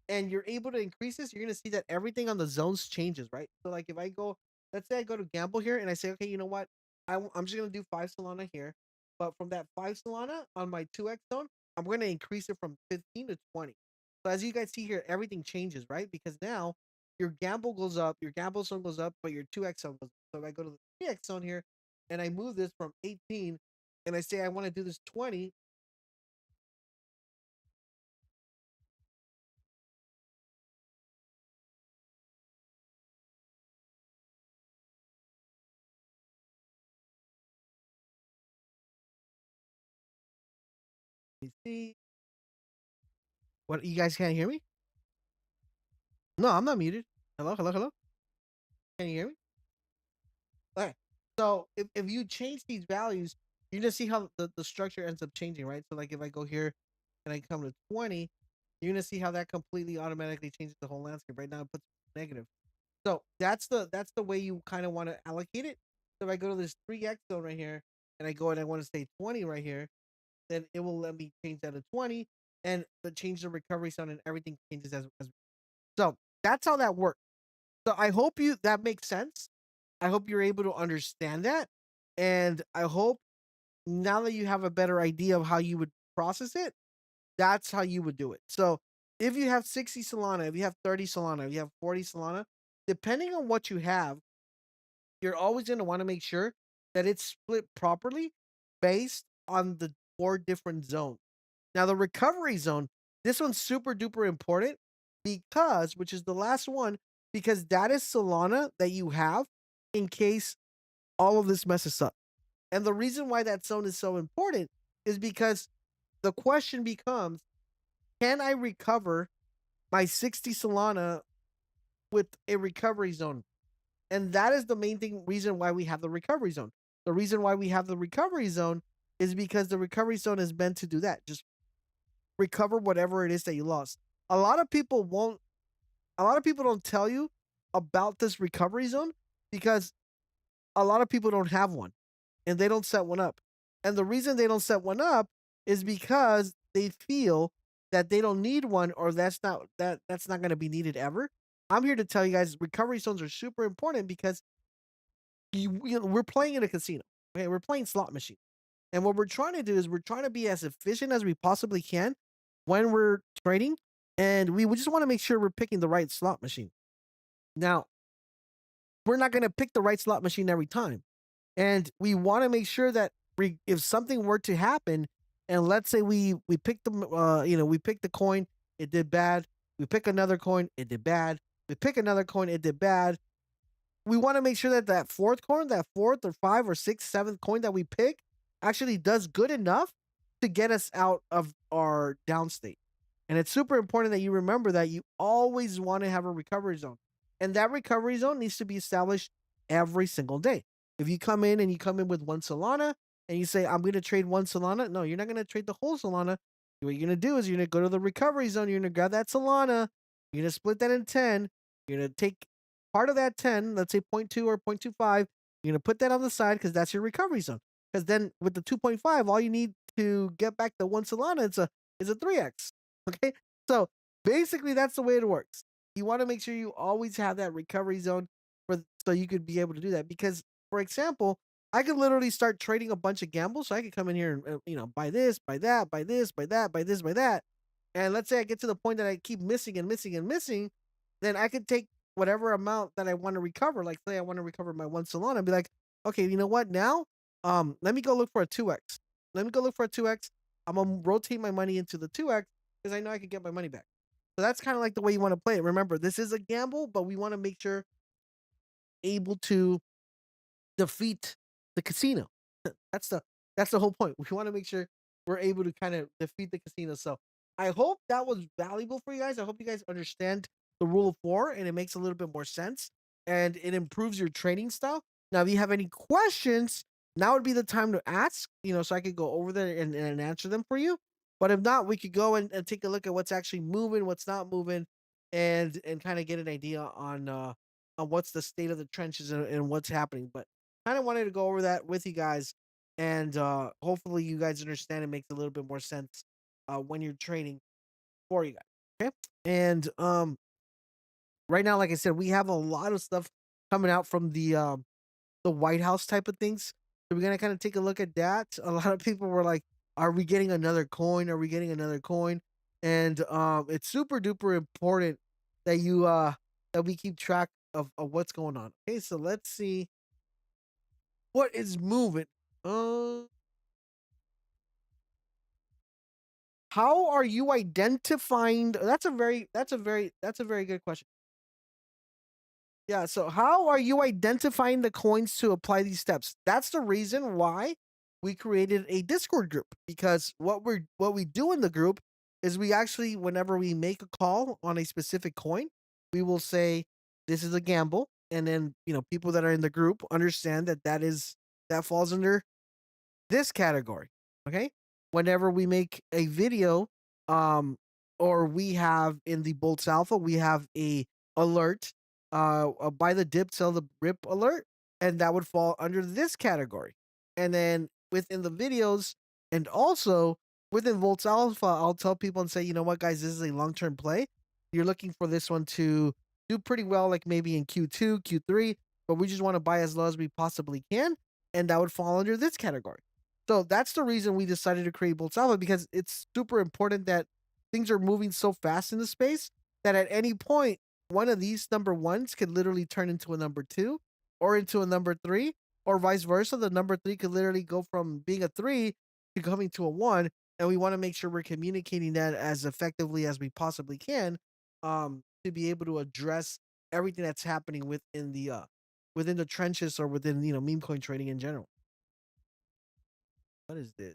and you're able to increase this. You're gonna see that everything on the zones changes, right? So like if I go, let's say I go to gamble here, and I say, okay, you know what? I'm just gonna do 5 Solana here, but from that 5 Solana on my 2x zone, I'm gonna increase it from 15 to 20. So as you guys see here, everything changes, right? Because now your gamble goes up, your gamble zone goes up, but your 2x zone goes up. So if I go to the 3x zone here, and I move this from 18, and I say I want to do this 20, you see what, you guys can't hear me? No, I'm not muted. Hello, hello, hello. Can you hear me? Okay. So if you change these values, you just see how the structure ends up changing, right? So like if I go here and I come to 20, you're gonna see how that completely automatically changes the whole landscape. Right now it puts negative. So that's the way you kind of want to allocate it. So if I go to this 3x zone right here, and I go and I want to say 20 right here, then it will let me change that to 20, and change the recovery zone, and everything changes as so that's how that works. So I hope you that makes sense. I hope you're able to understand that. And I hope now that you have a better idea of how you would process it, that's how you would do it. So if you have 60 Solana, if you have 30 Solana, if you have 40 Solana, depending on what you have, you're always going to want to make sure that it's split properly based on the four different zones. Now, the recovery zone, this one's super duper important because, which is the last one, because that is Solana that you have in case all of this messes up. And the reason why that zone is so important is because the question becomes, can I recover my 60 Solana with a recovery zone? And that is the main reason why we have the recovery zone. The reason why we have the recovery zone is because the recovery zone is meant to do that. Just recover whatever it is that you lost. A lot of people won't, a lot of people don't tell you about this recovery zone because a lot of people don't have one and they don't set one up. And the reason they don't set one up is because they feel that they don't need one, or that's not going to be needed ever. I'm here to tell you guys recovery zones are super important because we're playing in a casino. Okay, we're playing slot machine. And what we're trying to do is we're trying to be as efficient as we possibly can when we're trading, and we just want to make sure we're picking the right slot machine. Now, we're not going to pick the right slot machine every time. And we want to make sure that if something were to happen, and let's say we picked we picked the coin, it did bad. We pick another coin, it did bad. We pick another coin, it did bad. We want to make sure that that fourth coin, that fourth or five or sixth, seventh coin that we pick actually does good enough to get us out of our down state. And it's super important that you remember that you always want to have a recovery zone. And that recovery zone needs to be established every single day. If you come in and you come in with 1 Solana and you say, I'm going to trade 1 Solana, no, you're not going to trade the whole Solana. what you're gonna do is you're gonna go to the recovery zone. You're gonna grab that Solana. You're gonna split that in 10. You're gonna take part of that 10, let's say 0.2 or 0.25. You're gonna put that on the side because that's your recovery zone. Because then with the 2.5, all you need to get back the one Solana is a 3x. Okay, so basically that's the way it works. You want to make sure you always have that recovery zone for so you could be able to do that. Because, for example, I could literally start trading a bunch of gambles. So I could come in here and buy this, buy that, buy this, buy that, buy this, buy that. And let's say I get to the point that I keep missing and missing and missing, then I could take whatever amount that I want to recover. Like say I want to recover my one Solana and be like, okay, you know what? Now, let me go look for a 2x. Let me go look for a 2x. I'm gonna rotate my money into the 2x because I know I can get my money back. So that's kind of like the way you want to play it. Remember, this is a gamble, but we want to make sure able to defeat the casino. That's the that's the whole point. We want to make sure we're able to kind of defeat the casino. So I hope that was valuable for you guys. I hope you guys understand the rule of four and it makes a little bit more sense and it improves your trading style. Now, if you have any questions, now would be the time to ask, so I could go over there and answer them for you. But if not, we could go and take a look at what's actually moving, what's not moving, and kind of get an idea on what's the state of the trenches and what's happening. But kind of wanted to go over that with you guys, and hopefully you guys understand. It makes a little bit more sense when you're trading for you guys. Okay, and right now, like I said, we have a lot of stuff coming out from the White House type of things. So we're gonna kind of take a look at that. A lot of people were like, "Are we getting another coin? Are we getting another coin?" And it's super duper important that you that we keep track of what's going on. Okay, so let's see what is moving. Uh, how are you identifying? That's a very good question. Yeah, so how are you identifying the coins to apply these steps? That's the reason why we created a Discord group, because what we do in the group is we actually, whenever we make a call on a specific coin, we will say this is a gamble, and then people that are in the group understand that falls under this category. Okay. Whenever we make a video, um, or we have in the Boltz Alpha, we have a alert, buy the dip, sell the rip alert, and that would fall under this category. And then within the videos, and also within Boltz Alpha, I'll tell people and say, you know what, guys, this is a long term play. You're looking for this one to do pretty well, like maybe in Q2, Q3, but we just want to buy as low as we possibly can, and that would fall under this category. So that's the reason we decided to create Boltz Alpha, because it's super important that things are moving so fast in the space that at any point, one of these number ones could literally turn into a number two or into a number three, or vice versa. The number three could literally go from being a three to coming to a one. And we want to make sure we're communicating that as effectively as we possibly can, to be able to address everything that's happening within the trenches, or within meme coin trading in general. What is this?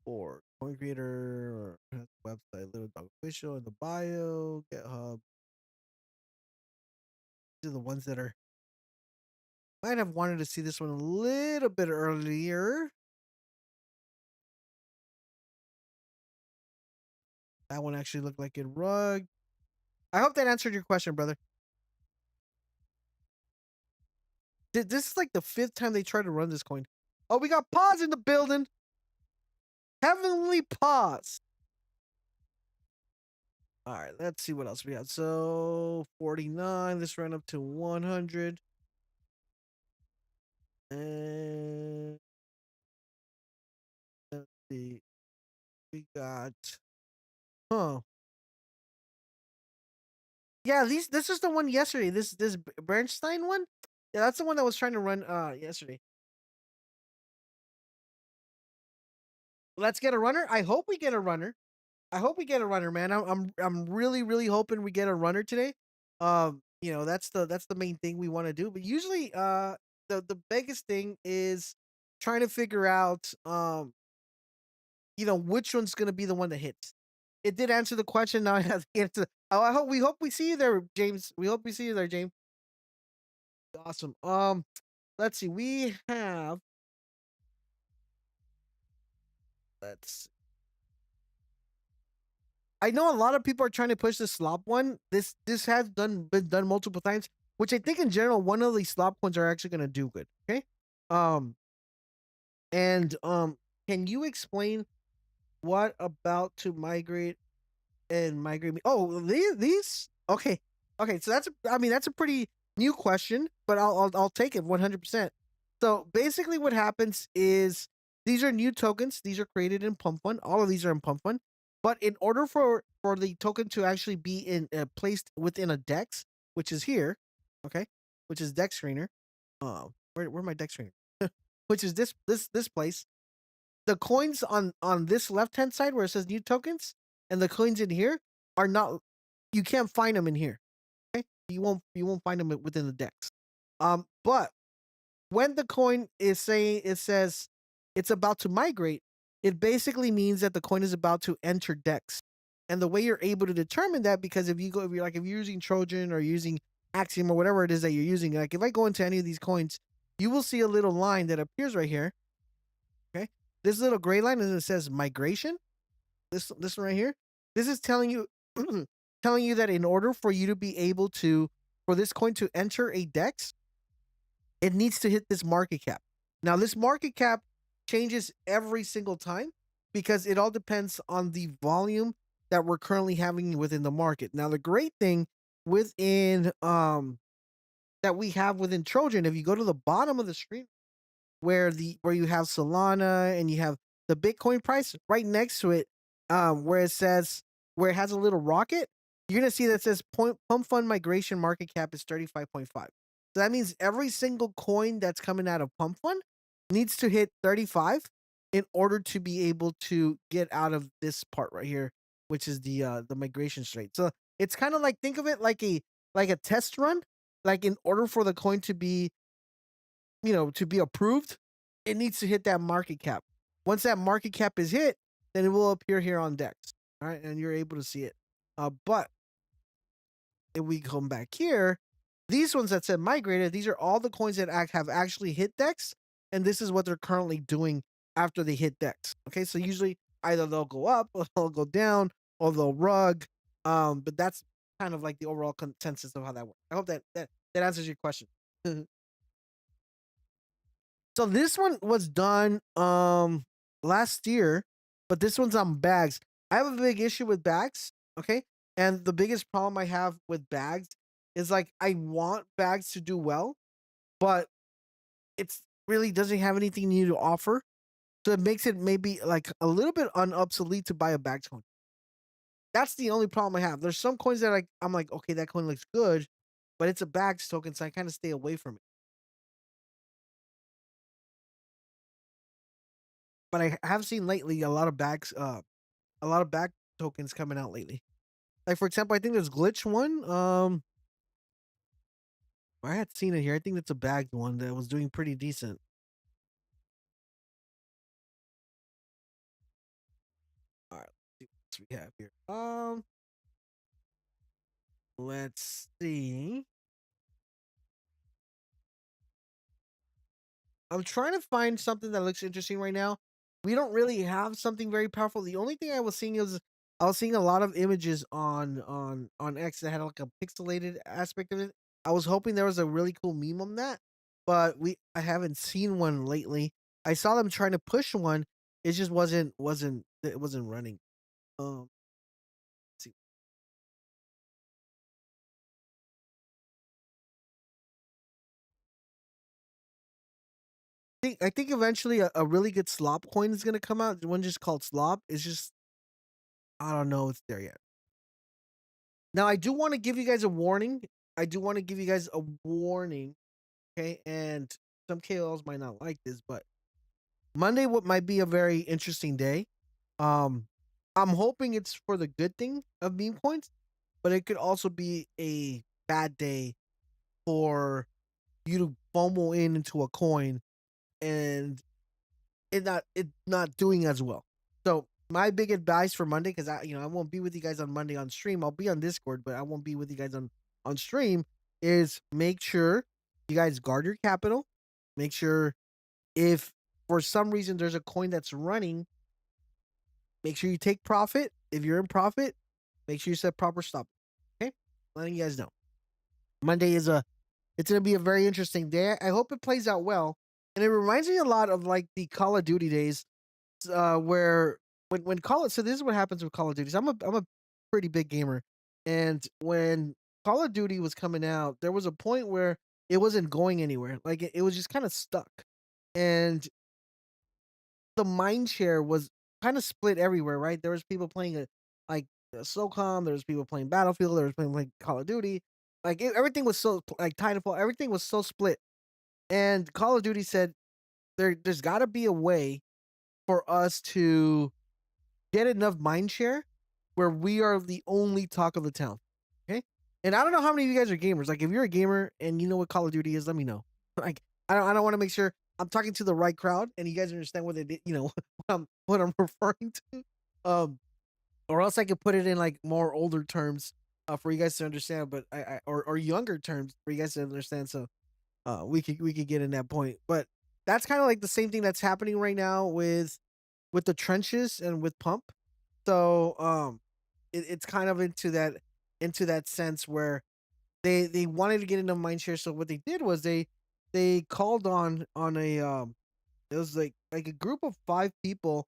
Or coin creator or website, Little Dog Official in the bio, GitHub. These are the ones that are might have wanted to see this one a little bit earlier. That one actually looked like it rug. I hope that answered your question, brother. This is like the fifth time they tried to run this coin. Oh, we got pause in the building. Heavenly pause. All right, let's see what else we got. So 49. This ran up to 100. And let's see. We got. Huh. Yeah, this is the one yesterday. This Bernstein one. Yeah, that's the one that was trying to run yesterday. Let's get a runner. I hope we get a runner. I hope we get a runner, man. I'm really really hoping we get a runner today. That's the main thing we want to do. But usually, the biggest thing is trying to figure out which one's gonna be the one that hits. It did answer the question. Now I have to answer. Oh, we hope we see you there, James. We hope we see you there, James. Awesome. Let's see. We have let's. I know a lot of people are trying to push the slop one. This has been done multiple times, which I think in general one of these slop ones are actually gonna do good. Okay. Um and can you explain what about to migrate and migrate me? Oh, these? Okay. Okay, so I mean that's a pretty new question, but I'll take it 100%. So basically what happens is these are new tokens. These are created in Pump.fun. All of these are in Pump.fun. But in order for the token to actually be in placed within a DEX, which is here, okay, which is DEX screener. Where my DEX screener? Which is this place. The coins on this left hand side where it says new tokens and the coins in here are not. You can't find them in here. Okay, you won't find them within the DEX. But when the coin is saying it says it's about to migrate, it basically means that the coin is about to enter DEX. And the way you're able to determine that, because if you're using Trojan or using Axiom or whatever it is that you're using, like if I go into any of these coins, you will see a little line that appears right here. Okay, this little gray line, and it says migration. This one right here. This is telling you telling you that in order for you to be able to for this coin to enter a DEX, it needs to hit this market cap. Now, this market cap changes every single time because it all depends on the volume that we're currently having within the market. Now, the great thing within that we have within Trojan, if you go to the bottom of the screen where you have Solana and you have the Bitcoin price right next to it, where it says where it has a little rocket, you're gonna see that says Pump Fund migration market cap is 35.5. So that means every single coin that's coming out of Pump Fund needs to hit 35 in order to be able to get out of this part right here, which is the migration straight. So it's kind of like think of it like a test run. Like in order for the coin to be to be approved, it needs to hit that market cap. Once that market cap is hit, then it will appear here on Dex. All right, and you're able to see it. But if we come back here, these ones that said migrated, these are all the coins that have actually hit Dex, and this is what they're currently doing after they hit Dex. Okay, so usually either they'll go up, or they'll go down, or they'll rug. But that's kind of like the overall consensus of how that works. I hope that answers your question. So this one was done last year, but this one's on bags. I have a big issue with bags, okay? And the biggest problem I have with bags is like I want bags to do well, but it's really doesn't have anything new to offer. So it makes it maybe like a little bit unobsolete to buy a bag coin. That's the only problem I have. There's some coins that I'm like, okay, that coin looks good, but it's a bags token, so I kind of stay away from it. But I have seen lately a lot of back tokens coming out lately. Like for example, I think there's glitch one. I had seen it here. I think that's a bagged one that was doing pretty decent. All right, let's see what we have here. Let's see. I'm trying to find something that looks interesting right now. We don't really have something very powerful. The only thing I was seeing is I was seeing a lot of images on X that had like a pixelated aspect of it. I was hoping there was a really cool meme on that, but I haven't seen one lately. I saw them trying to push one. It just wasn't running. Let's see. I think eventually a really good slop coin is gonna come out. The one just called slop. It's just I don't know if it's there yet. Now, I do want to give you guys a warning. I do want to give you guys a warning, okay? And some KOLs might not like this, but Monday what might be a very interesting day. Um, I'm hoping it's for the good thing of meme coins, but it could also be a bad day for you to FOMO into a coin and it not doing as well. So my big advice for Monday, because I won't be with you guys on Monday on stream. I'll be on Discord, but I won't be with you guys on stream. Is make sure you guys guard your capital. Make sure if for some reason there's a coin that's running make sure you take profit. If you're in profit, make sure you set proper stop. Okay, letting you guys know. Monday is a it's gonna be a very interesting day. I hope it plays out well, and it reminds me a lot of like the Call of Duty days, where when Call so this is what happens with Call of Duty. So I'm a pretty big gamer, and when Call of Duty was coming out, there was a point where it wasn't going anywhere. Like it was just kind of stuck, and the mind share was kind of split everywhere. Right, there was people playing like SOCOM, there was people playing Battlefield, there was people playing Call of Duty. Like everything was so like Titanfall, everything was so split. And Call of Duty said there's got to be a way for us to get enough mind share where we are the only talk of the town. Okay. And I don't know how many of you guys are gamers. Like, if you're a gamer and you know what Call of Duty is, let me know. Like, I don't want to make sure I'm talking to the right crowd and you guys understand what they did, what I'm referring to. Um, or else I could put it in like more older terms for you guys to understand, but or younger terms for you guys to understand. So we could get in that point. But that's kind of like the same thing that's happening right now with the trenches and with Pump. So it's kind of into that sense where they wanted to get into mindshare. So what they did was they called on a it was like a group of 5 people,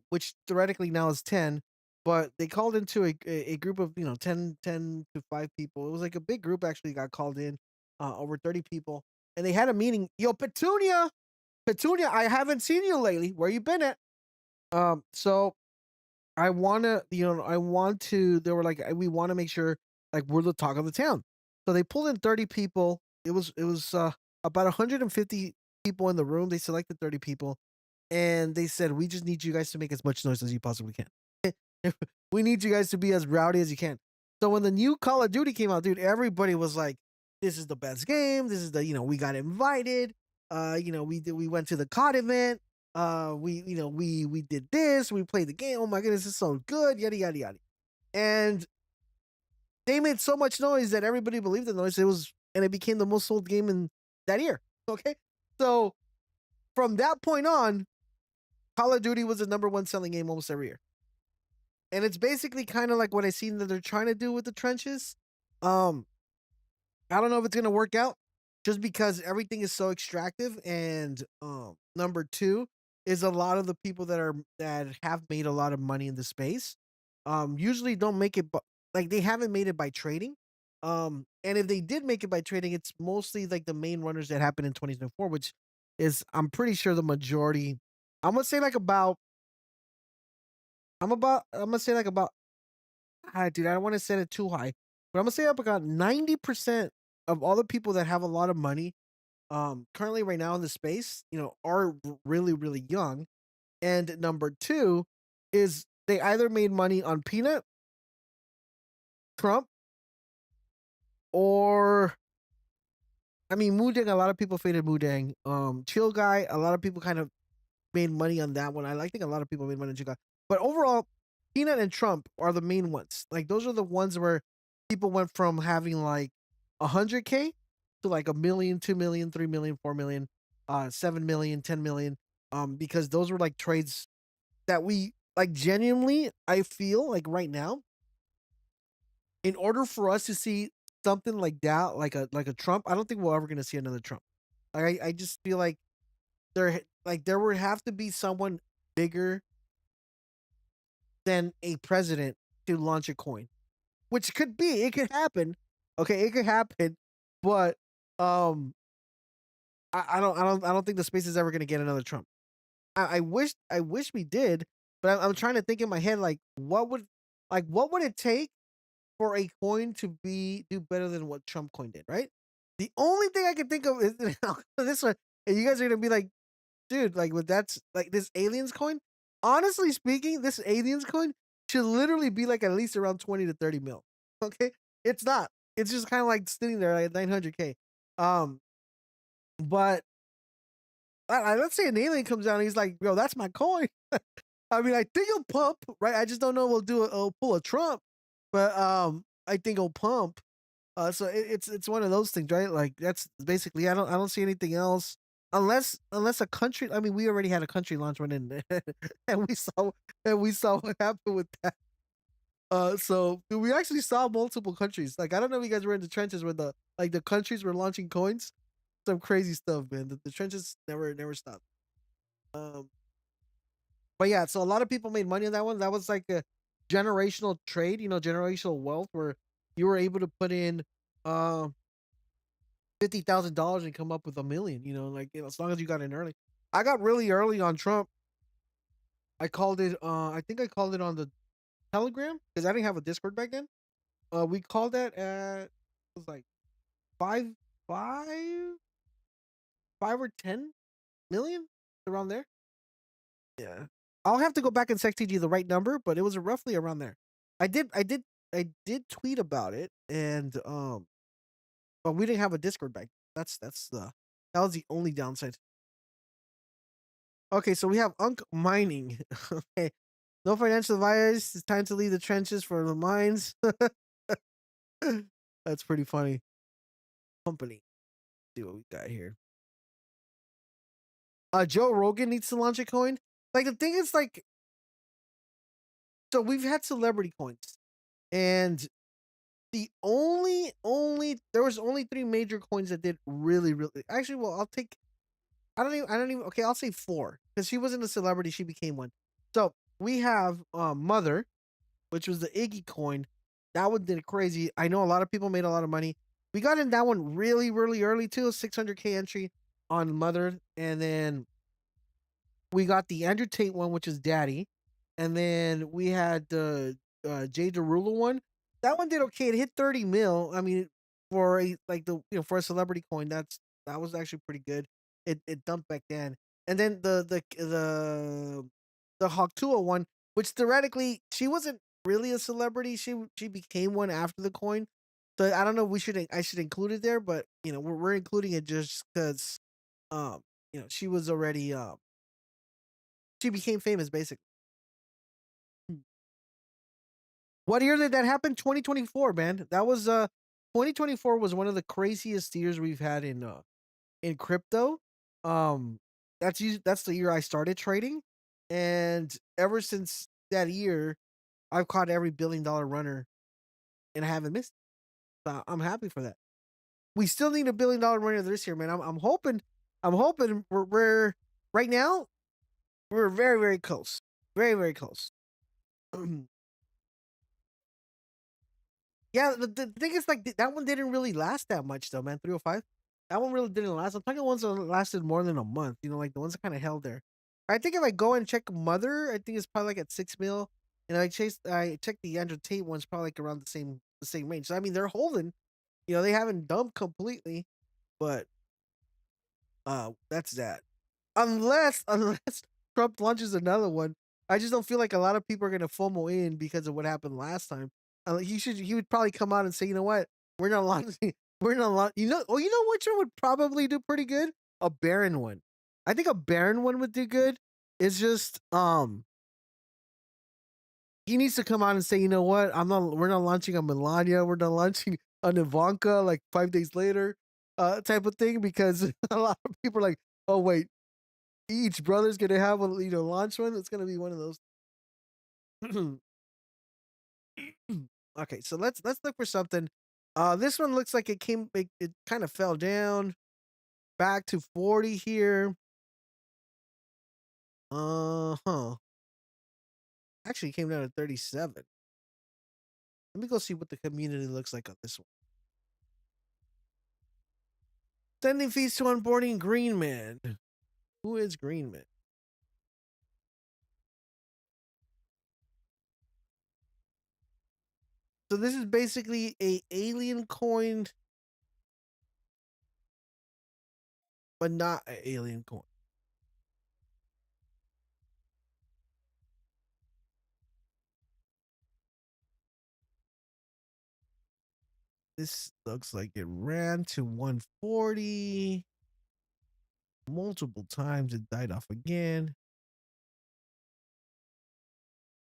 which theoretically now is 10, but they called into a group of 10 to 5 people. It was like a big group actually got called in, over 30 people, and they had a meeting. Yo, Petunia, I haven't seen you lately. Where you been at? So I want to. They were like, we want to make sure like we're the talk of the town. So they pulled in 30 people. It was about 150 people in the room. They selected 30 people, and they said, we just need you guys to make as much noise as you possibly can. We need you guys to be as rowdy as you can. So when the new Call of Duty came out, dude, everybody was like, "This is the best game. This is we got invited. We went to the COD event. We did this. We played the game. Oh my goodness, it's so good. Yada yada yada." And they made so much noise that everybody believed the noise. And it became the most sold game in that year. Okay, so from that point on, Call of Duty was the number one selling game almost every year. And it's basically kind of like what I seen that they're trying to do with the trenches. Um, I don't know if it's gonna work out, just because everything is so extractive. And number two is a lot of the people that have made a lot of money in the space, usually don't make it, like they haven't made it by trading. And if they did make it by trading, it's mostly like the main runners that happened in 2024, which is I'm pretty sure the majority. I'm gonna say like about I'm gonna say like about dude, I don't want to set it too high, but I'm gonna say up about 90% of all the people that have a lot of money, currently right now in the space, are really, really young. And number two is they either made money on Peanut, Trump, or I mean Mudang. A lot of people faded Mudang. Chill Guy. A lot of people kind of made money on that one. I think a lot of people made money on Chill Guy, but overall, Peanut and Trump are the main ones. Like those are the ones where people went from having like 100K to like a million, 2 million, 3 million, 4 million, 7 million, 10 million. Because those were like trades that we like genuinely. I feel like right now, in order for us to see something like that, like a Trump, I don't think we're ever gonna see another Trump. Like I just feel like there would have to be someone bigger than a president to launch a coin, which it could happen. Okay, it could happen, but um, I don't think the space is ever gonna get another Trump. I wish we did, but I'm trying to think in my head what would it take for a coin to do better than what Trump coin did, right? The only thing I can think of is this one, and you guys are gonna be like, dude, like with that's like this aliens coin. Honestly speaking, this aliens coin should literally be like at least around 20 to 30 mil. Okay, it's not. It's just kind of like sitting there like 900K. Um, but let's say an alien comes down and he's like, "Yo, that's my coin." I mean, I think it'll pump, right? I just don't know. It'll pull a Trump, but I think it'll pump. So it's one of those things, right? Like that's basically I don't see anything else. unless a country. I mean, we already had a country launch one in, and we saw what happened with that. So we actually saw multiple countries. Like I don't know if you guys were in the trenches where the countries were launching coins. Some crazy stuff, man. The trenches never stopped. Um, but yeah, so a lot of people made money on that one. That was like a generational trade, generational wealth where you were able to put in uh $50,000 and come up with 1 million. Like as long as you got in early. I got really early on Trump. I called it. I think I called it on the Telegram because I didn't have a Discord back then. We called that at it was like five, five, 5 or 10 million around there. Yeah, I'll have to go back and text you the right number, but it was roughly around there. I did tweet about it, and but we didn't have a Discord back. That was the only downside. Okay, so we have Unk Mining. Okay, no financial advice. It's time to leave the trenches for the mines. That's pretty funny. Company. See what we got here. Joe Rogan needs to launch a coin. Like the thing is, like, so we've had celebrity coins, and there was only three major coins that did really, really. Actually, well, I'll take. I don't even. Okay, I'll say four because she wasn't a celebrity; she became one. So we have Mother, which was the Iggy coin. That one did crazy. I know a lot of people made a lot of money. We got in that one really, really early too. 600K entry on Mother, and then we got the Andrew Tate one, which is Daddy, and then we had the Jay Derulo one. That one did okay. It hit 30 mil. I mean, for a like the for a celebrity coin, that was actually pretty good. It dumped back then, and then the Hawktua one, which theoretically she wasn't really a celebrity. She became one after the coin. So I don't know. I should include it there, but we're including it just because um she was already she became famous basically. What year did that happen? 2024, man. That was 2024 was one of the craziest years we've had in crypto. Um that's the year I started trading, and ever since that year I've caught every $1 billion runner and I haven't missed. So I'm happy for that. We still need $1 billion runner this year, man. I'm hoping we're right now we're very, very close. Very, very close. Yeah, the thing is, like, that one didn't really last that much, though, man. 305. That one really didn't last. I'm talking ones that lasted more than a month. Like the ones that kind of held there. I think if I go and check Mother, I think it's probably like at 6 mil, and I checked the Andrew Tate ones, probably like around the same range. So I mean, they're holding. They haven't dumped completely, but that's that. Unless Trump launches another one, I just don't feel like a lot of people are gonna FOMO in because of what happened last time. He would probably come out and say, you know what, we're not launching, we're not launch. Which one would probably do pretty good? A Baron one. I think a Baron one would do good. It's just he needs to come out and say, you know what, we're not launching a Melania, we're not launching an Ivanka like 5 days later, type of thing because a lot of people are like, oh wait, each brother's gonna have a launch one. It's gonna be one of those. Okay, so let's look for something. This one looks like it kind of fell down back to 40 here. Huh. Actually, it came down to 37. Let me go see what the community looks like on this one. Sending fees to onboarding Green Man. Who is Green Man? So this is basically a alien coin, but not an alien coin. This looks like it ran to 140 multiple times. It died off again.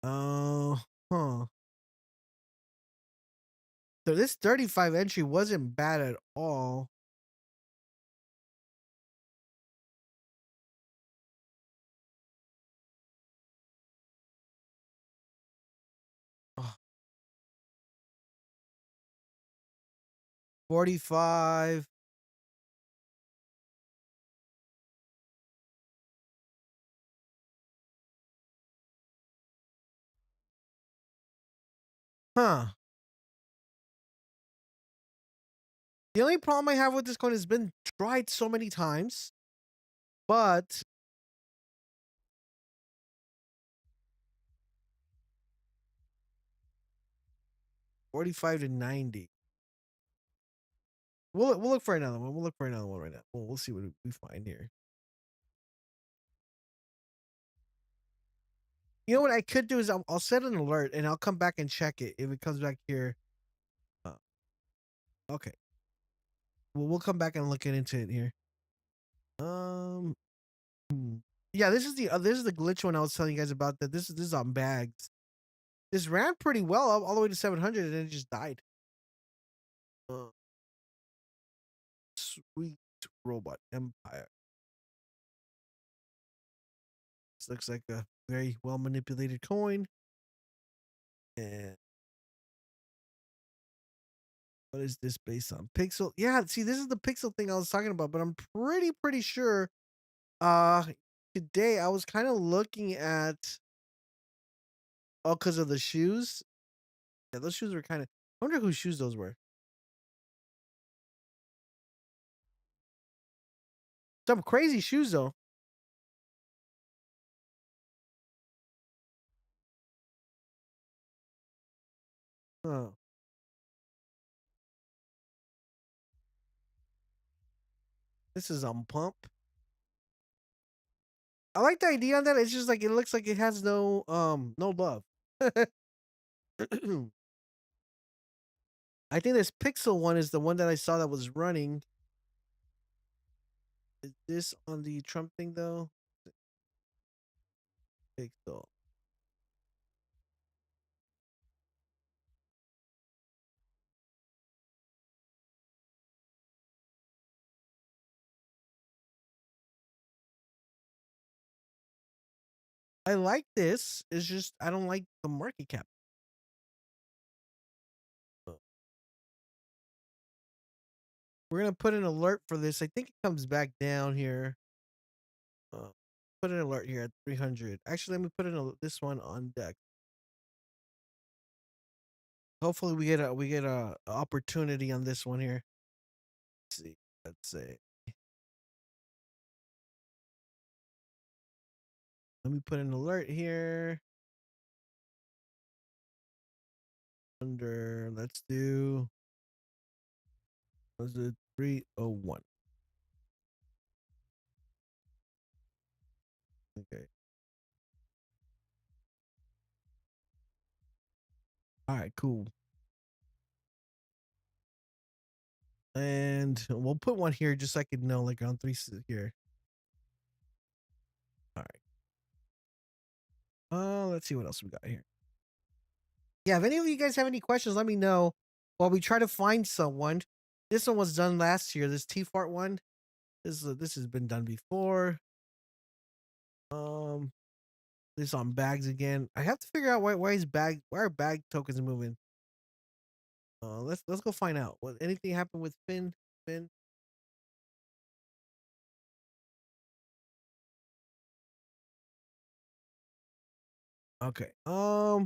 Huh. So this 35 entry wasn't bad at all. 45. Huh. The only problem I have with this coin has been tried so many times, but 45 to 90. We'll look for another one. We'll look for another one right now. We'll see what we find here. You know what I could do is I'll set an alert and I'll come back and check it if it comes back here. Uh, okay. Well, we'll come back and look into it here. Um. Yeah, this is the glitch one I was telling you guys about. That this is on bags. This ran pretty well all the way to 700 and then it just died. Uh, Sweet Robot Empire. This looks like a very well manipulated coin. And what is this based on? Pixel? Yeah, see, this is the pixel thing I was talking about, but I'm pretty sure uh today I was kind of looking at because of the shoes. Yeah, those shoes were kind of I wonder whose shoes those were. Some crazy shoes though. Oh, this is on Pump. I like the idea on that. It's just like it looks like it has no love. I think this Pixel one is the one that I saw that was running. Is this on the Trump thing though? Pixel. I like this. It's just I don't like the market cap. We're gonna put an alert for this. I think it comes back down here. Uh, put an alert here at 300. Actually, let me put this one on deck. Hopefully, we get a opportunity on this one here. Let's see. Let's say. Let me put an alert here. Under let's do 301. Okay. All right, cool. And we'll put one here just so I could know like on three here. All right. Let's see what else we got here. Yeah, if any of you guys have any questions, let me know while we try to find someone. This one was done last year. This T fart one. This has been done before. Um, this on bags again. I have to figure out why are bag tokens moving. Let's go find out. What anything happened with Finn? Okay. Uh,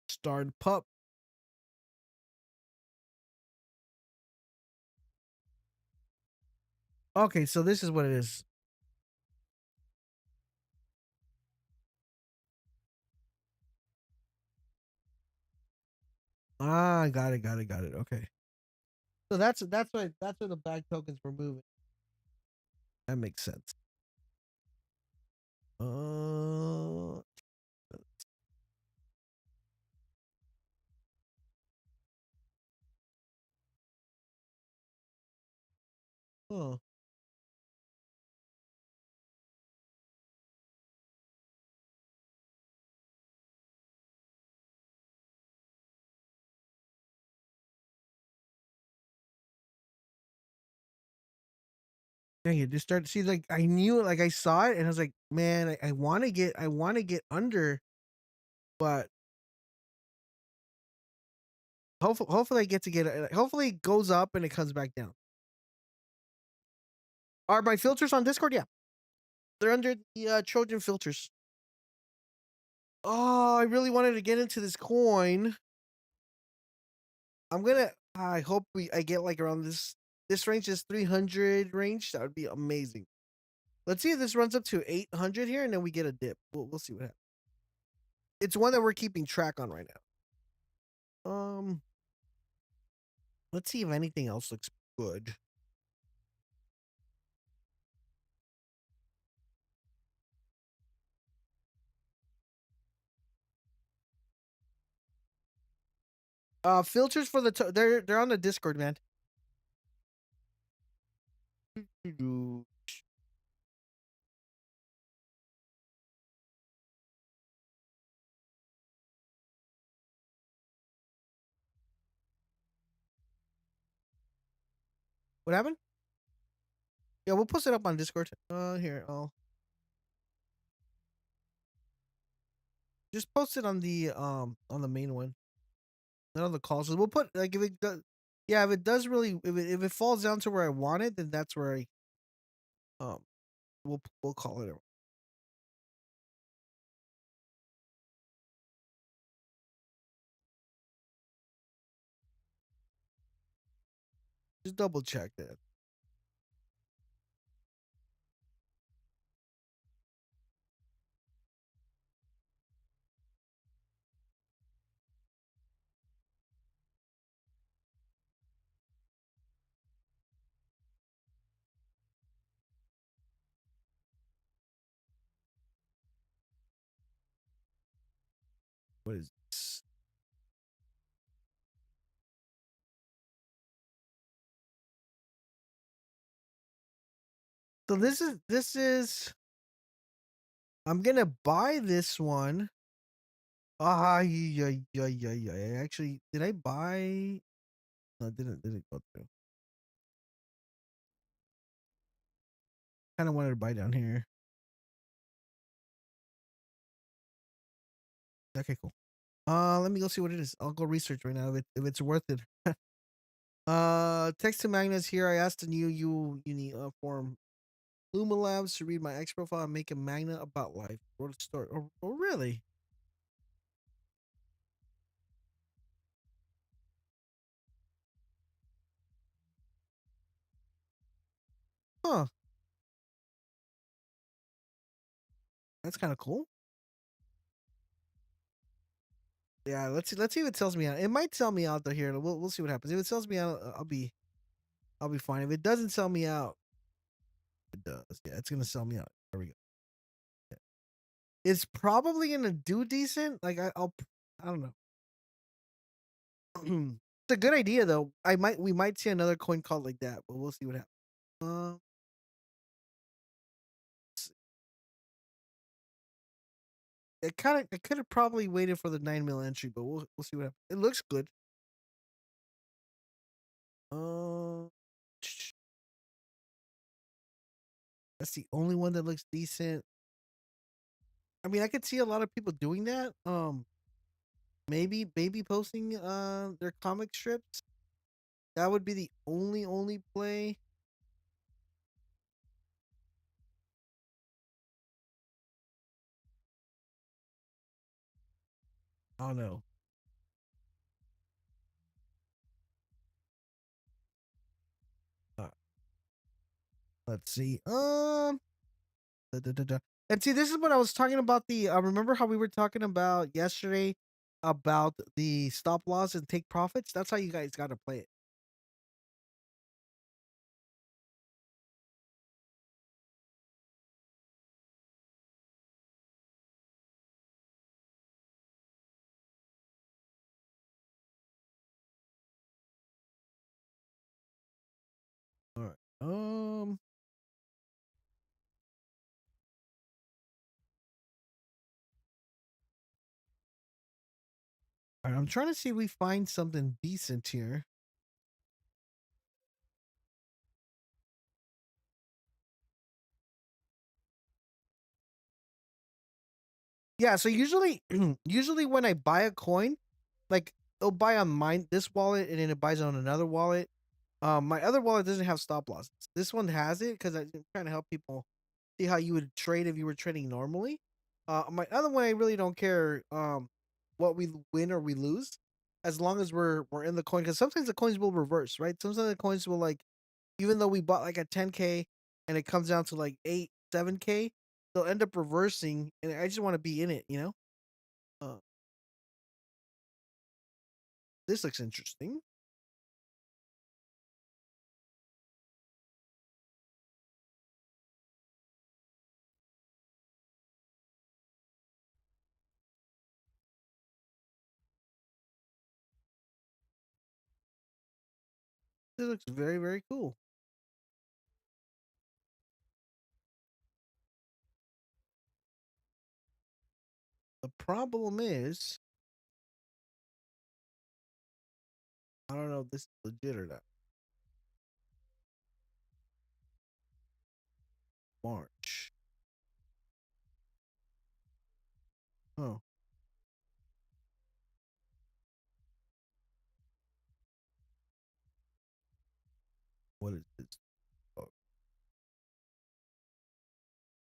Start pup. Okay, so this is what it is. Ah, got it. Okay. So that's why the bag tokens were moving. That makes sense. Uh, oh. Dang it, just started see like I knew it, like I saw it and I was like, man, I wanna get under, but hopefully I get to get it. Hopefully it goes up and it comes back down. Are my filters on Discord? Yeah. They're under the Trojan filters. Oh, I really wanted to get into this coin. I hope I get like around this range, is 300 range. That would be amazing. Let's see if this runs up to 800 here and then we get a dip. We'll see what happens. It's one that we're keeping track on right now. Let's see if anything else looks good. Filters for they're on the Discord, man. What happened? Yeah, we'll post it up on Discord. Here, I'll just post it on the main one, not on the calls. So we'll put like if it does, yeah, if it does really, if it falls down to where I want it, then that's where I um we'll call it. Just double check that. What is this? So this is I'm gonna buy this one. Yeah, yeah, yeah, yeah. Actually, did I buy? No, it didn't go through. Kind of wanted to buy down here. Okay, cool. Let me go see what it is. I'll go research right now if it's worth it. Text to Magnus here. I asked the new you need form Luma Labs to read my X profile and make a magna about life. Wrote a story. Oh really? Huh. That's kind of cool. Yeah, let's see if it tells me out. It might tell me out though here. We'll see what happens. If it tells me out, I'll be fine. If it doesn't sell me out, it does. Yeah, it's gonna sell me out. There we go. Yeah. It's probably gonna do decent. Like I don't know. It's a good idea though. We might see another coin called like that, but we'll see what happens. Uh, I could have probably waited for the 9 mil entry, but we'll see what happens. It looks good. Uh, that's the only one that looks decent. I mean, I could see a lot of people doing that. Maybe posting their comic strips. That would be the only play. I don't know. Uh, let's see. Da, da, da, da. And see, this is what I was talking about. The remember how we were talking about yesterday about the stop loss and take profits? That's how you guys got to play it. All right. All right, I'm trying to see if we find something decent here. Yeah, so usually usually when I buy a coin, like it'll buy on mine this wallet and then it buys on another wallet. My other wallet doesn't have stop losses. This one has it because I'm trying to help people see how you would trade if you were trading normally. My other one, I really don't care what we win or we lose, as long as we're in the coin. Because sometimes the coins will reverse, right? Sometimes the coins will like, even though we bought like a 10K and it comes down to like 7K, they'll end up reversing, and I just want to be in it, you know. Uh, this looks interesting. This looks very very cool. The problem is, I don't know if this is legit or not. March. Oh, what is this? Oh,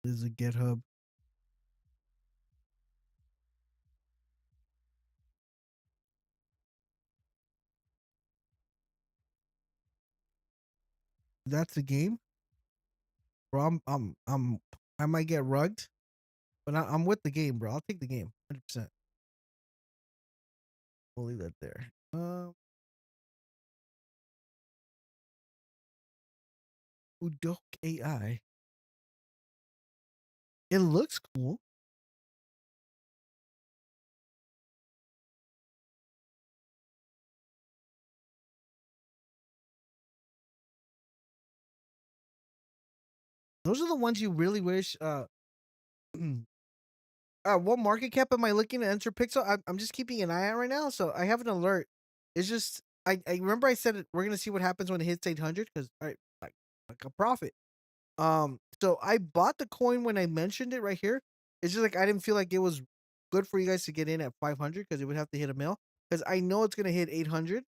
this is a GitHub. That's a game, bro. I might get rugged, but I'm with the game, bro. I'll take the game, 100%. We'll leave that there. Udok AI. It looks cool. Those are the ones you really wish. What market cap am I looking to enter Pixel? I'm just keeping an eye out right now, so I have an alert. It's just I remember I said we're gonna see what happens when it hits 800 because I like a profit. So I bought the coin when I mentioned it right here. It's just like I didn't feel like it was good for you guys to get in at 500 because it would have to hit a mil. Because I know it's gonna hit 800,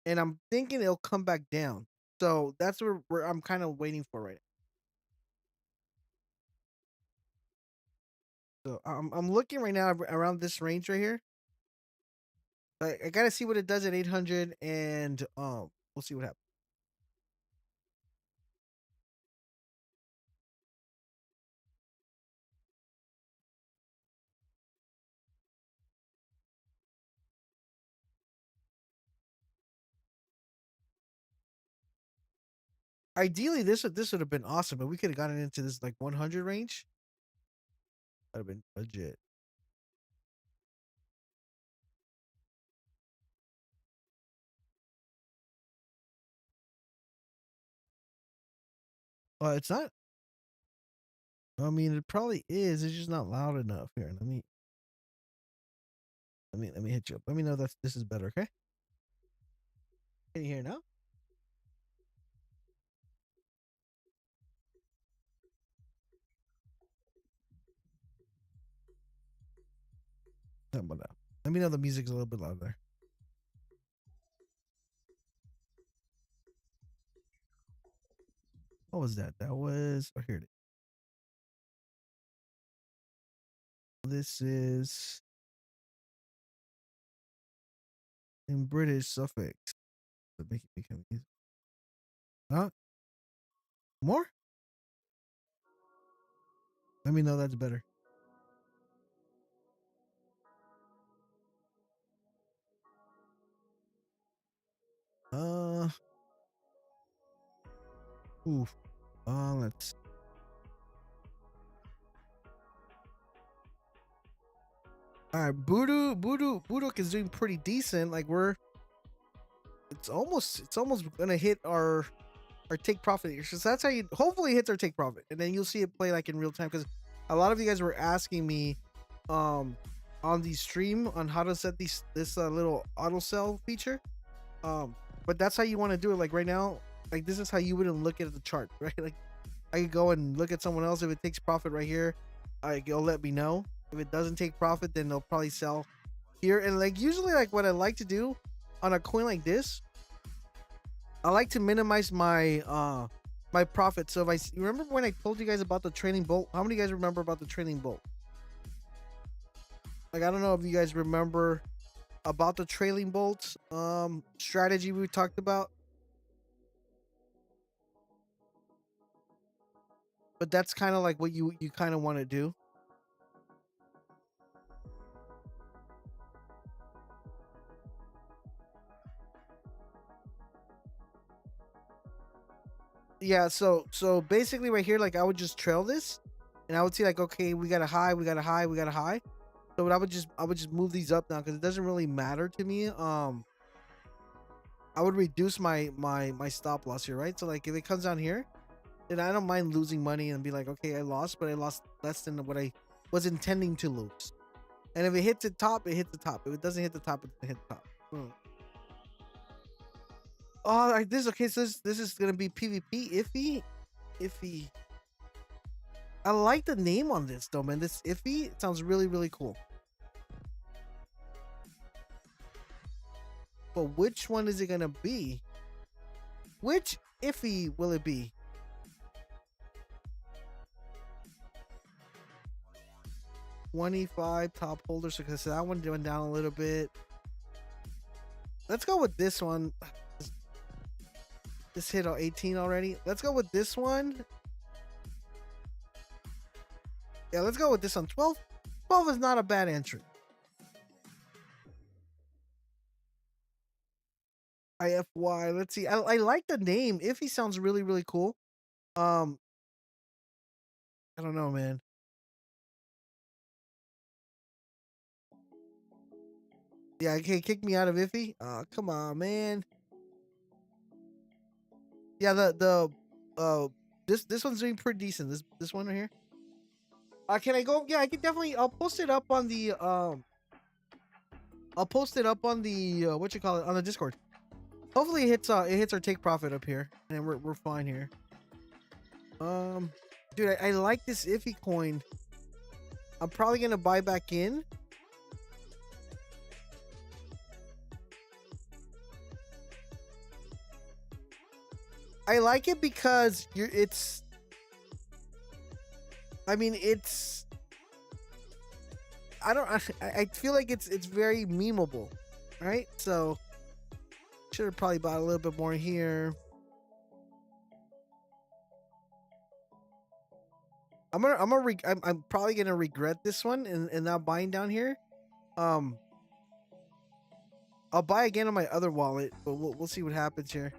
and I'm thinking it'll come back down. So that's where I'm kind of waiting for right now. So I'm looking right now around this range right here. I gotta see what it does at 800, and we'll see what happens. Ideally, this would have been awesome, but we could have gotten into this like 100 range. That'd have been legit. It's not. I mean, it probably is. It's just not loud enough. Here, let me hit you up. Let me know that this is better. Okay. Can you hear now? How about now? Let me know the music's a little bit louder. What was that? That was. Oh, here it is. This is in British suffix. So make it become easy. Huh? More? Let me know that's better. Uh. Oof. Let's. All right, Voodoo is doing pretty decent. Like it's almost gonna hit our take profit here. So that's how you hopefully it hits our take profit, and then you'll see it play like in real time. Because a lot of you guys were asking me, on the stream on how to set this little auto sell feature. But that's how you want to do it. Like right now, like this is how you wouldn't look at the chart, right? Like I could go and look at someone else if it takes profit right here. It'll let me know. If it doesn't take profit, then they'll probably sell here. And like usually, like what I like to do on a coin like this, I like to minimize my profit. So if I remember when I told you guys about the trailing bolt, how many of you guys remember about the trailing bolt? Like I don't know if you guys remember about the trailing bolts strategy we talked about. But that's kind of like what you kind of want to do. Yeah, so basically right here, like I would just trail this and I would see like, okay, we got a high, we got a high, we got a high. So what I would just move these up now because it doesn't really matter to me. I would reduce my stop loss here, right? So like if it comes down here, then I don't mind losing money and be like, okay, I lost, but I lost less than what I was intending to lose. And if it hits the top, it hits the top. If it doesn't hit the top, it doesn't hit the top. Oh, like this. Okay, so this is gonna be PvP iffy. I like the name on this though, man. This iffy, it sounds really cool. But which one is it gonna be? Which iffy will it be? $25 top holders. Okay, so that one went down a little bit. Let's go with this one. This hit 18 already. Let's go with this one. Yeah, let's go with this one. 12. 12 is not a bad entry. IFY. Let's see. I like the name. Iffy sounds really cool. I don't know, man. Yeah, okay, kick me out of Iffy. Come on, man. Yeah, this one's doing pretty decent. This one right here. Can I go? Yeah, I can definitely. I'll post it up on the I'll post it up on the what you call it on the Discord. Hopefully it hits our take profit up here, and we're fine here. Dude, I like this Iffy coin. I'm probably gonna buy back in. I like it because it's. I mean, it's. I don't. I feel like it's very memeable, right? So should have probably bought a little bit more here. I'm probably gonna regret this one and not buying down here. I'll buy again on my other wallet, but we'll see what happens here.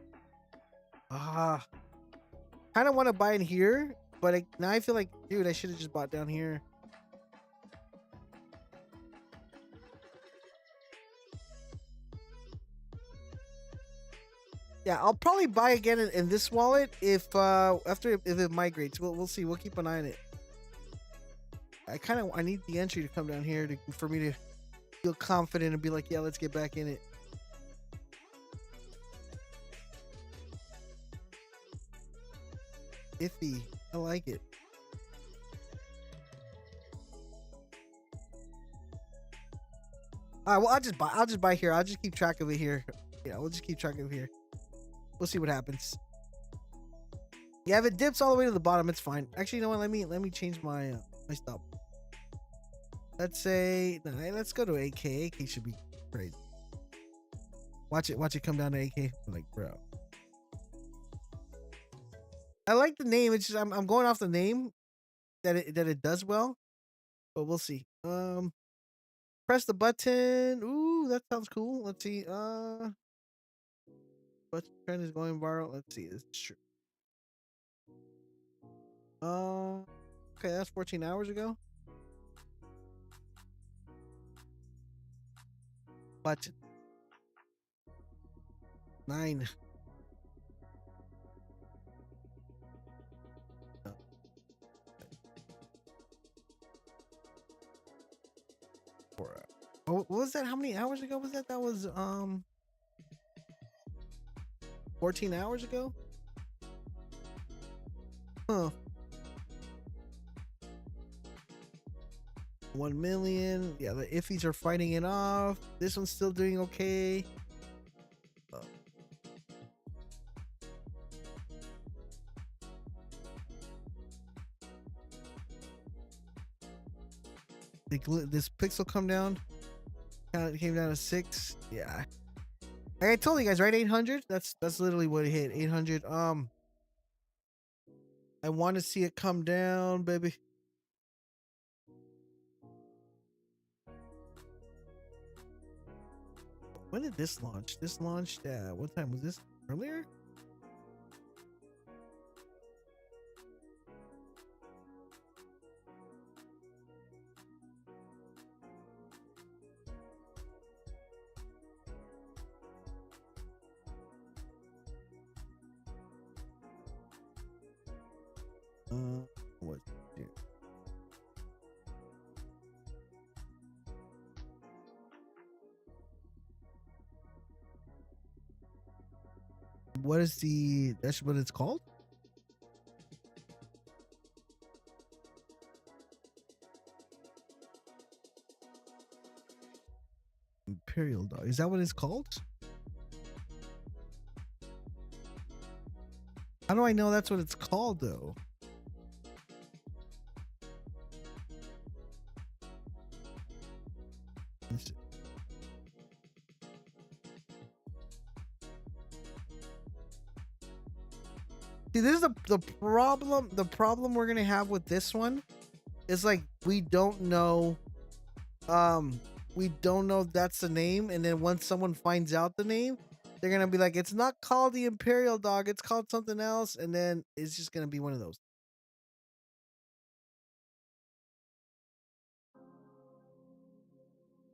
Kind of want to buy in here, but now I feel like, dude, I should have just bought down here. Yeah, I'll probably buy again in this wallet if it migrates. We'll see. We'll keep an eye on it. I need the entry to come down here for me to feel confident and be like, yeah, let's get back in it. Iffy, I like it. All right, well, I'll just buy here. I'll just keep track of it here. Yeah, we'll just keep track of it here. We'll see what happens. Yeah, if it dips all the way to the bottom, it's fine. Actually, you know what? Let me change my my stop. Let's say let's go to AK. AK should be great. Watch it come down to AK. I'm like, bro. I like the name. It's just I'm going off the name that it does well, but we'll see. Press the button. Ooh, that sounds cool. Let's see. But trend is going viral. Let's see. This is true. Okay, that's 14 hours ago. Button 9. Oh, what was that? How many hours ago was that? That was 14 hours ago. Huh. 1 million. Yeah, the iffies are fighting it off. This one's still doing okay. This pixel come down. It came down to 6. Yeah. Like I told you guys, right? 800. That's literally what it hit. 800. I want to see it come down, baby. When did this launch? This launched what time was this? Earlier? What? Dude. What is that's what it's called? Imperial Dog. Is that what it's called? How do I know that's what it's called though? See, this is the problem. The problem we're gonna have with this one is like we don't know. We don't know if that's the name, and then once someone finds out the name, they're gonna be like, "It's not called the Imperial Dog. It's called something else," and then it's just gonna be one of those.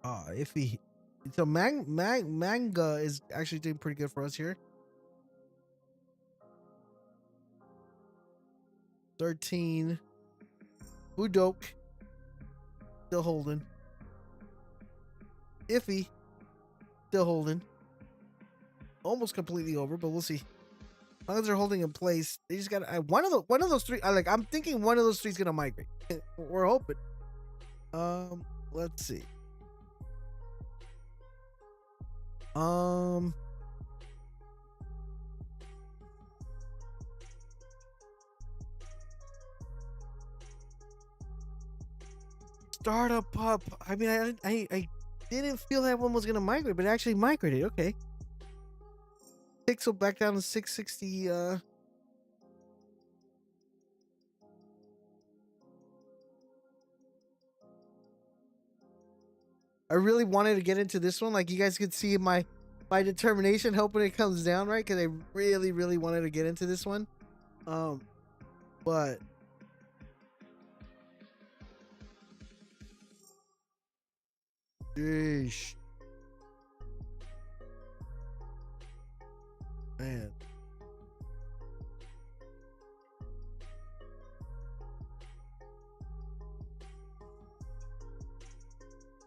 Iffy. So manga is actually doing pretty good for us here. 13. Budok. Still holding. Iffy. Still holding. Almost completely over, but we'll see. As long as they're holding in place, they just got one of those three. I'm thinking one of those three is gonna migrate. We're hoping. Let's see. Startup Pup. I mean, I didn't feel that one was gonna migrate, but it actually migrated. Okay. Pixel back down to 660. I really wanted to get into this one. Like you guys could see my determination, hoping it comes down, right? Because I really wanted to get into this one. But Sheesh. Man.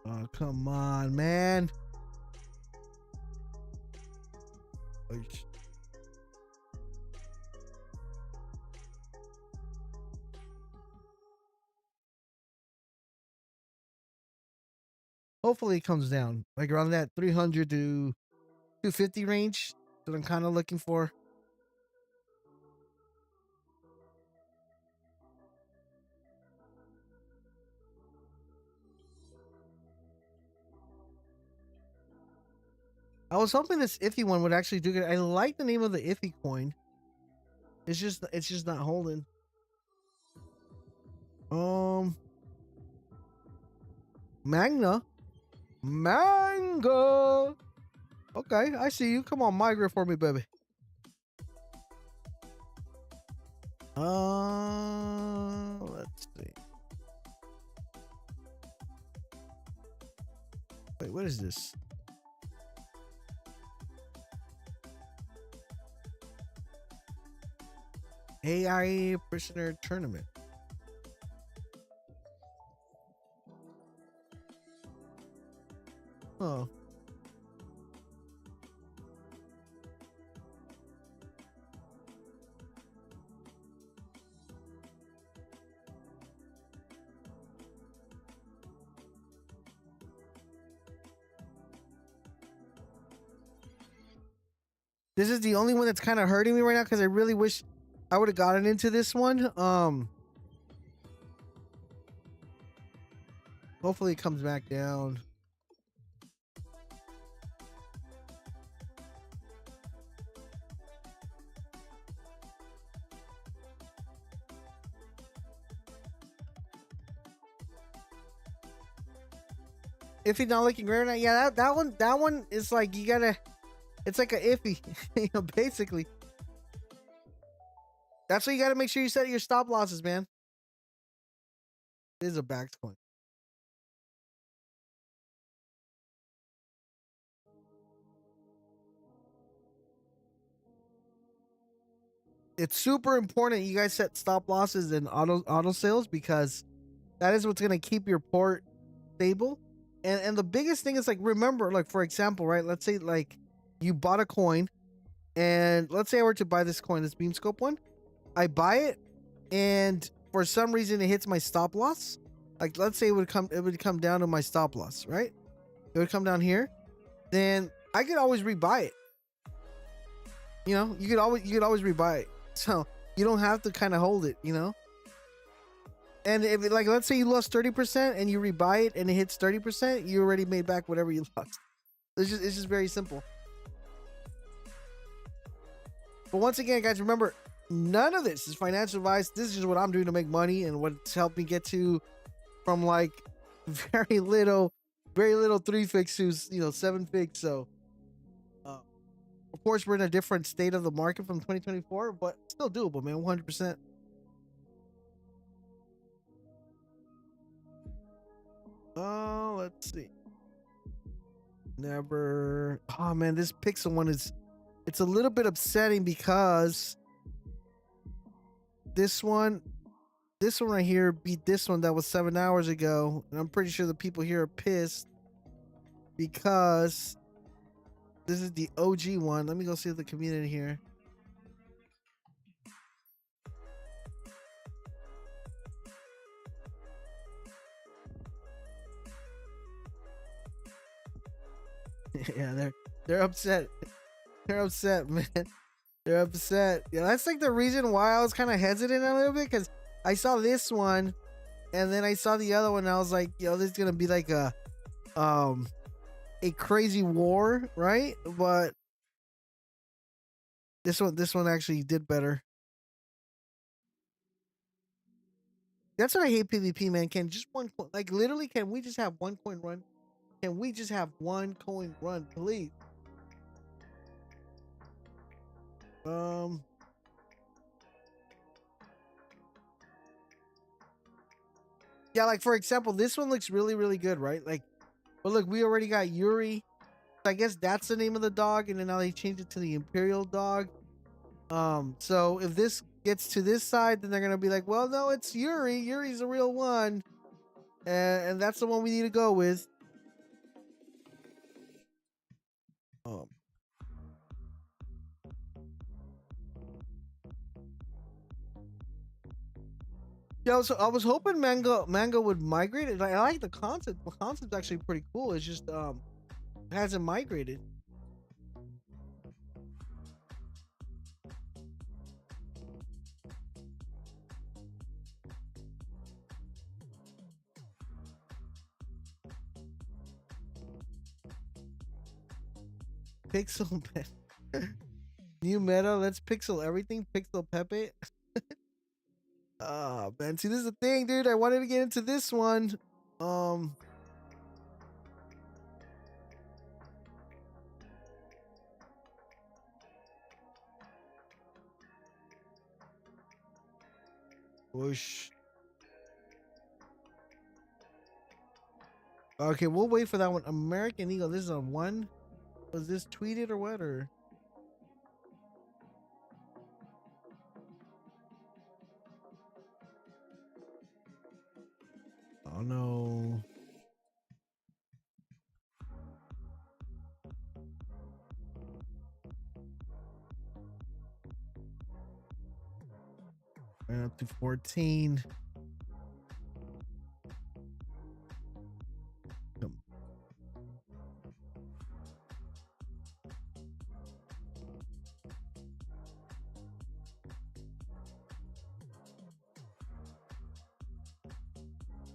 Oh, come on, man. Hopefully it comes down. Like around that 300 to 250 range that I'm kind of looking for. I was hoping this iffy one would actually do good. I like the name of the iffy coin. It's just not holding. Manga. Okay, I see you. Come on, migrate for me, baby. Let's see. Wait, what is this? AI prisoner tournament. Oh. This is the only one that's kind of hurting me right now because I really wish I would have gotten into this one. Hopefully it comes back down. Iffy not looking great right now. Yeah, that one is like you gotta. It's like a iffy, basically. That's why you gotta make sure you set your stop losses, man. This is a back coin. It's super important you guys set stop losses and auto sales because that is what's gonna keep your port stable. And the biggest thing is like remember, like for example, right? Let's say like you bought a coin, and let's say I were to buy this coin, this beam scope one. I buy it, and for some reason it hits my stop loss. Like let's say it would come down to my stop loss, right? It would come down here. Then I could always rebuy it. You could always rebuy it. So you don't have to kind of hold it, And if like let's say you lost 30% and you rebuy it and it hits 30%, you already made back whatever you lost. It's just very simple. But once again, guys, remember, none of this is financial advice. This is just what I'm doing to make money and what's helped me get to from like very little 3 fix to 7 fix. So of course we're in a different state of the market from 2024, but still doable, man. 100%. Oh, let's see. Never. Oh man, this pixel one it's a little bit upsetting because this one right here beat this one that was 7 hours ago, and I'm pretty sure the people here are pissed because this is the OG one. Let me go see the community here. Yeah, they're upset. They're upset, man. They're upset. Yeah, that's like the reason why I was kind of hesitant a little bit, because I saw this one and then I saw the other one and I was like, this is gonna be like a crazy war, right? But this one actually did better. That's what I hate PvP, man. Can just one like literally can we just have one coin run? Can we just have one coin run, please? Yeah, like for example, this one looks really, really good, right? Like, but look, we already got Yuri. I guess that's the name of the dog, and then now they changed it to the Imperial dog. So if this gets to this side, then they're gonna be like, well, no, it's Yuri. Yuri's the real one, and that's the one we need to go with. Um, yeah, so I was hoping Mango would migrate it. I like the concept. The concept's actually pretty cool. It's just it hasn't migrated. Pixel new meta. Let's pixel everything. Pixel Pepe. Oh man, see this is the thing, dude. I wanted to get into this one. Um, Whoosh. Okay, we'll wait for that one. American Eagle. This is on one. Was this tweeted or what? Or oh no. Went up to 14. Come.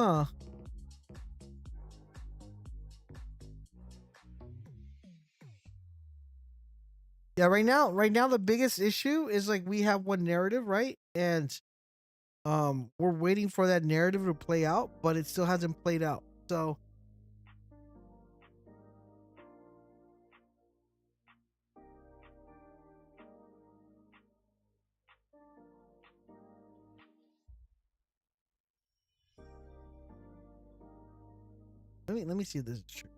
Huh. Yeah, right now the biggest issue is like we have one narrative, right? And we're waiting for that narrative to play out, but it still hasn't played out. So let me see if this is true.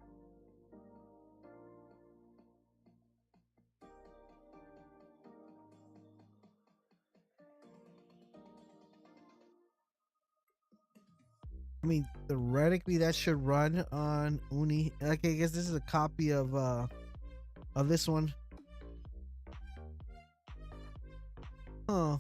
I mean, theoretically that should run on Uni. Okay, I guess this is a copy of this one. Huh.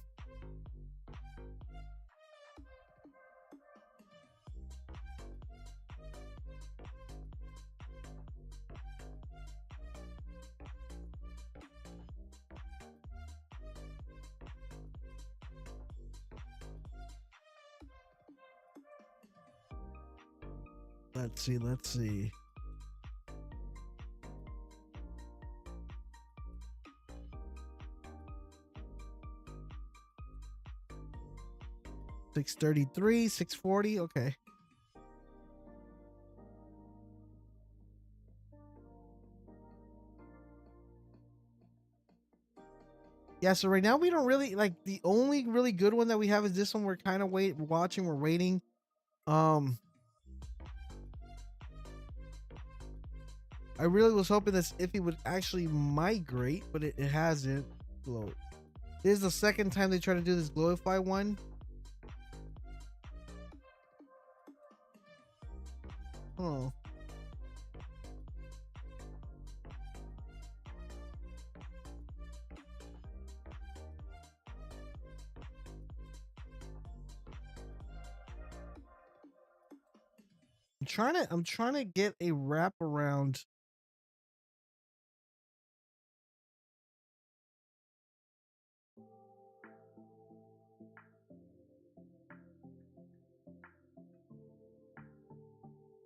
Let's see, let's see. $633, $640. Okay. Yeah, so right now we don't really like, the only really good one that we have is this one. We're kind of watching, we're waiting. I really was hoping this Iffy would actually migrate, but it hasn't. Glow. This is the second time they try to do this Glowify one. Oh. I'm trying to get a wrap around.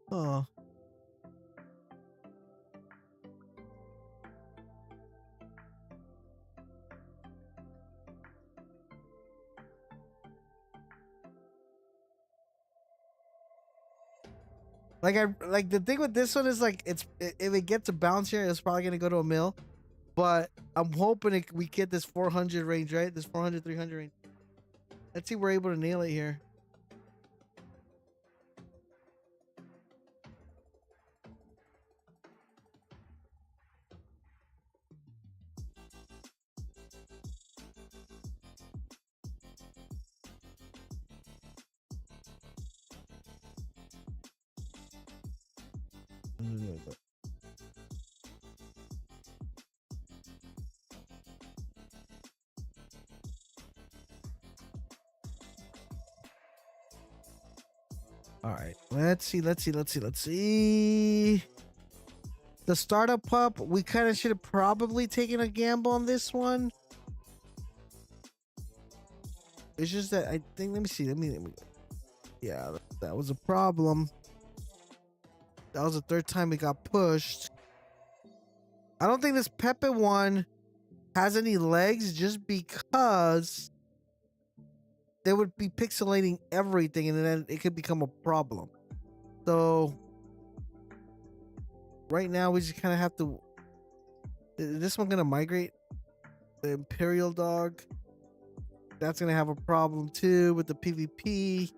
Oh. Like the thing with this one is like if it gets a bounce here, it's probably gonna go to a mill. But I'm hoping we get this 400 range, right? This 400, 300 range. Let's see if we're able to nail it here. All right, let's see. The startup pup, we kind of should have probably taken a gamble on this one. It's just that I think, let me see. Yeah, that was a problem. That was the third time it got pushed. I don't think this Pepe one has any legs just because they would be pixelating everything and then it could become a problem. So right now we just kind of have to. Is this one gonna migrate? The Imperial dog. That's gonna have a problem too with the PvP.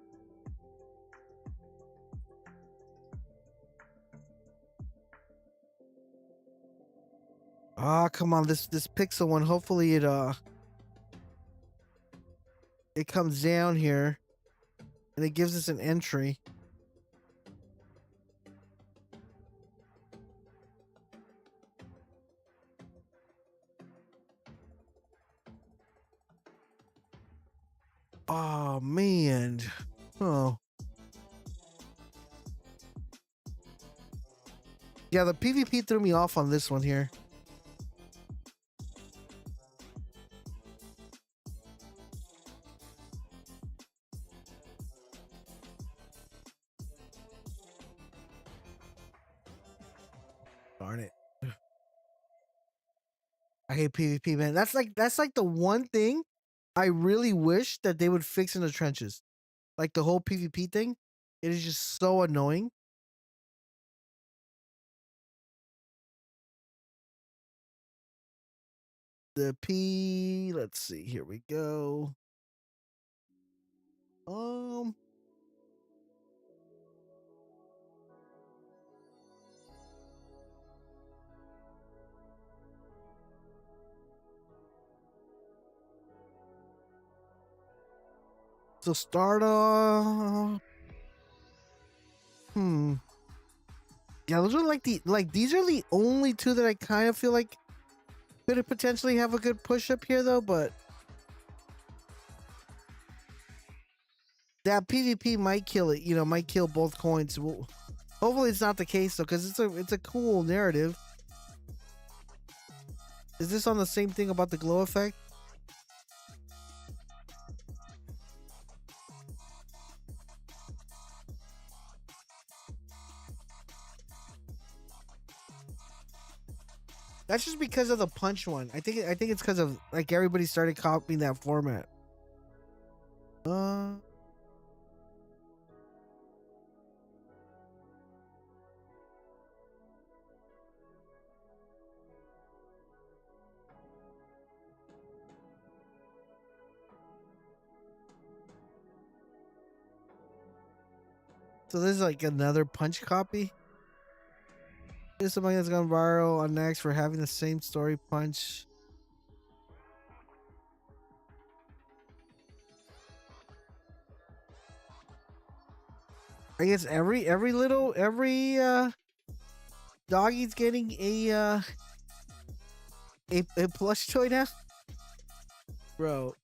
Ah, come on, this pixel one. Hopefully it comes down here and it gives us an entry. Oh man. Oh. Yeah, the PvP threw me off on this one here. I hate PvP, man. That's like the one thing I really wish that they would fix in the trenches. Like the whole PvP thing. It is just so annoying. The P, let's see, here we go. Um so start off. Hmm. Yeah, those are like these are the only two that I kind of feel like could potentially have a good push up here though, but that PvP might kill it, might kill both coins. Well, hopefully it's not the case though, because it's a cool narrative. Is this on the same thing about the glow effect? That's just because of the punch one. I think it's because of like everybody started copying that format. Uh so this is like another punch copy. There's somebody that's gone viral on Next for having the same story punch. I guess every doggy's getting a plush toy now. Bro,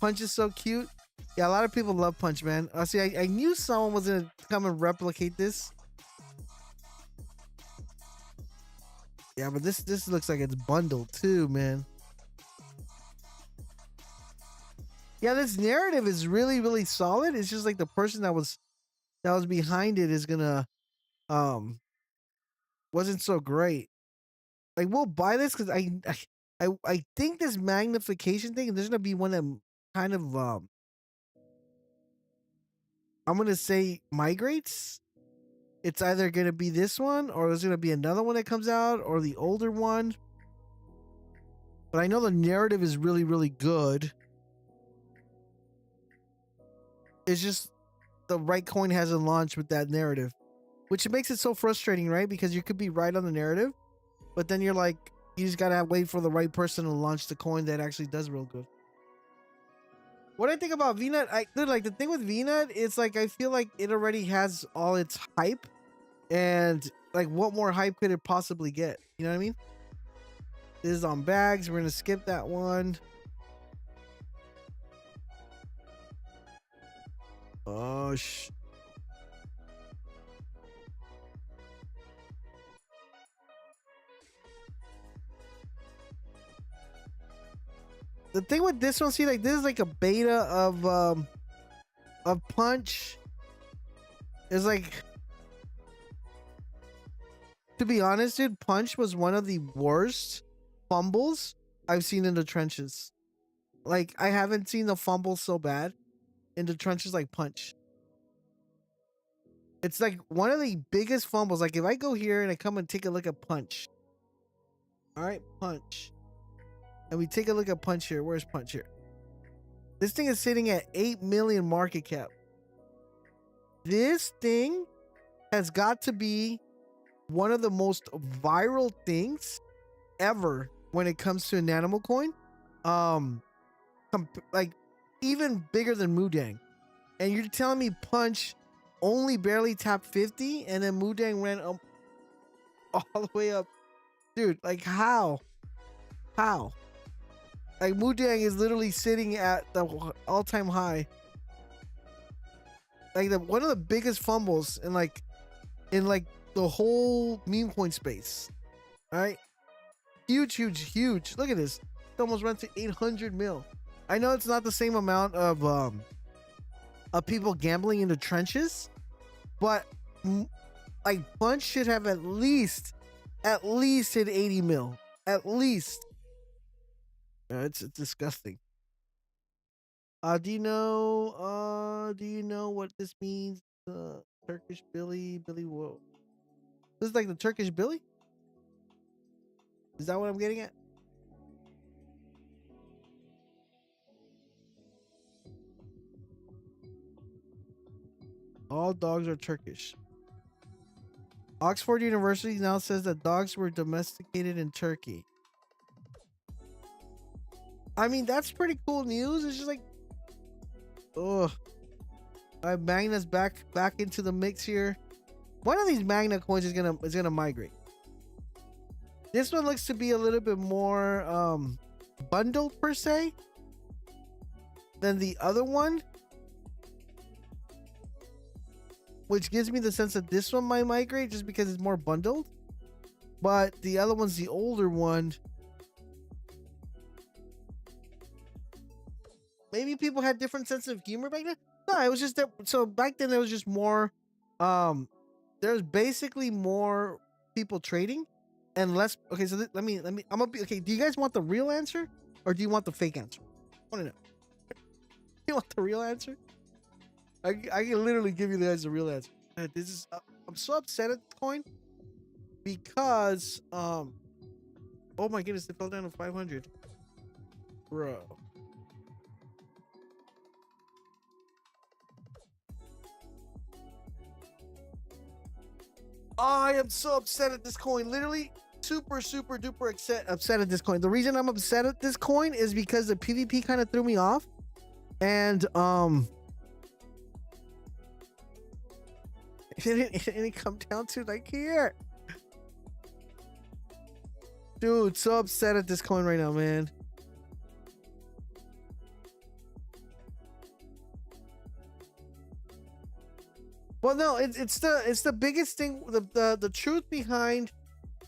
Punch is so cute. Yeah, a lot of people love Punch, man. See, I knew someone was gonna come and replicate this. Yeah, but this looks like it's bundled too, man. Yeah, this narrative is really really solid. It's just like the person that was behind it is gonna um wasn't so great. Like we'll buy this because I think this magnification thing. There's gonna be one that kind of I'm gonna say migrates. It's either gonna be this one or there's gonna be another one that comes out or the older one. But I know the narrative is really really good. It's just the right coin hasn't launched with that narrative, which makes it so frustrating, right? Because you could be right on the narrative, but then you're like, you just gotta wait for the right person to launch the coin that actually does real good. What I think about VNut, dude, like the thing with VNut, it's like I feel like it already has all its hype, and like what more hype could it possibly get? You know what I mean? This is on bags. We're gonna skip that one. Oh the thing with this one, see, like this is like a beta of Punch. It's like, to be honest, dude, Punch was one of the worst fumbles I've seen in the trenches. Like I haven't seen the fumble so bad in the trenches like Punch. It's like one of the biggest fumbles. Like if I go here and I come and take a look at Punch. All right, Punch. And we take a look at Punch here. Where's Punch here? This thing is sitting at 8 million market cap. This thing has got to be one of the most viral things ever when it comes to an animal coin. Like even bigger than Mudang. And you're telling me Punch only barely tapped 50 and then Mudang ran all the way up. Dude, like how? How? Like Mudang is literally sitting at the all-time high. Like one of the biggest fumbles in the whole meme coin space. All right? Huge. Look at this. It almost went to 800 mil. I know it's not the same amount of people gambling in the trenches, but like Punch should have at least hit 80 mil. At least. It's disgusting. Do you know? Do you know what this means? Turkish Billy, Billy. Whoa. This is like the Turkish Billy. Is that what I'm getting at? All dogs are Turkish. Oxford University now says that dogs were domesticated in Turkey. I mean, that's pretty cool news. It's just like, ugh. Magna's back into the mix here. One of these Magna coins is gonna migrate. This one looks to be a little bit more bundled per se than the other one, which gives me the sense that this one might migrate just because it's more bundled. But the other one's the older one. Maybe people had different sense of humor back then. No, it was just that. So back then there was just more. There's basically more people trading, and less. Okay, so let me. I'm gonna be okay. Do you guys want the real answer, or do you want the fake answer? I want to know. You want the real answer? I can literally give you guys the real answer. This is. I'm so upset at the coin because oh my goodness, it fell down to 500, bro. I am so upset at this coin. Literally super duper upset at this coin. The reason I'm upset at this coin is because the PvP kind of threw me off. And it didn't come down to like here. Dude, so upset at this coin right now, man. Well, no, it's the biggest thing. The truth behind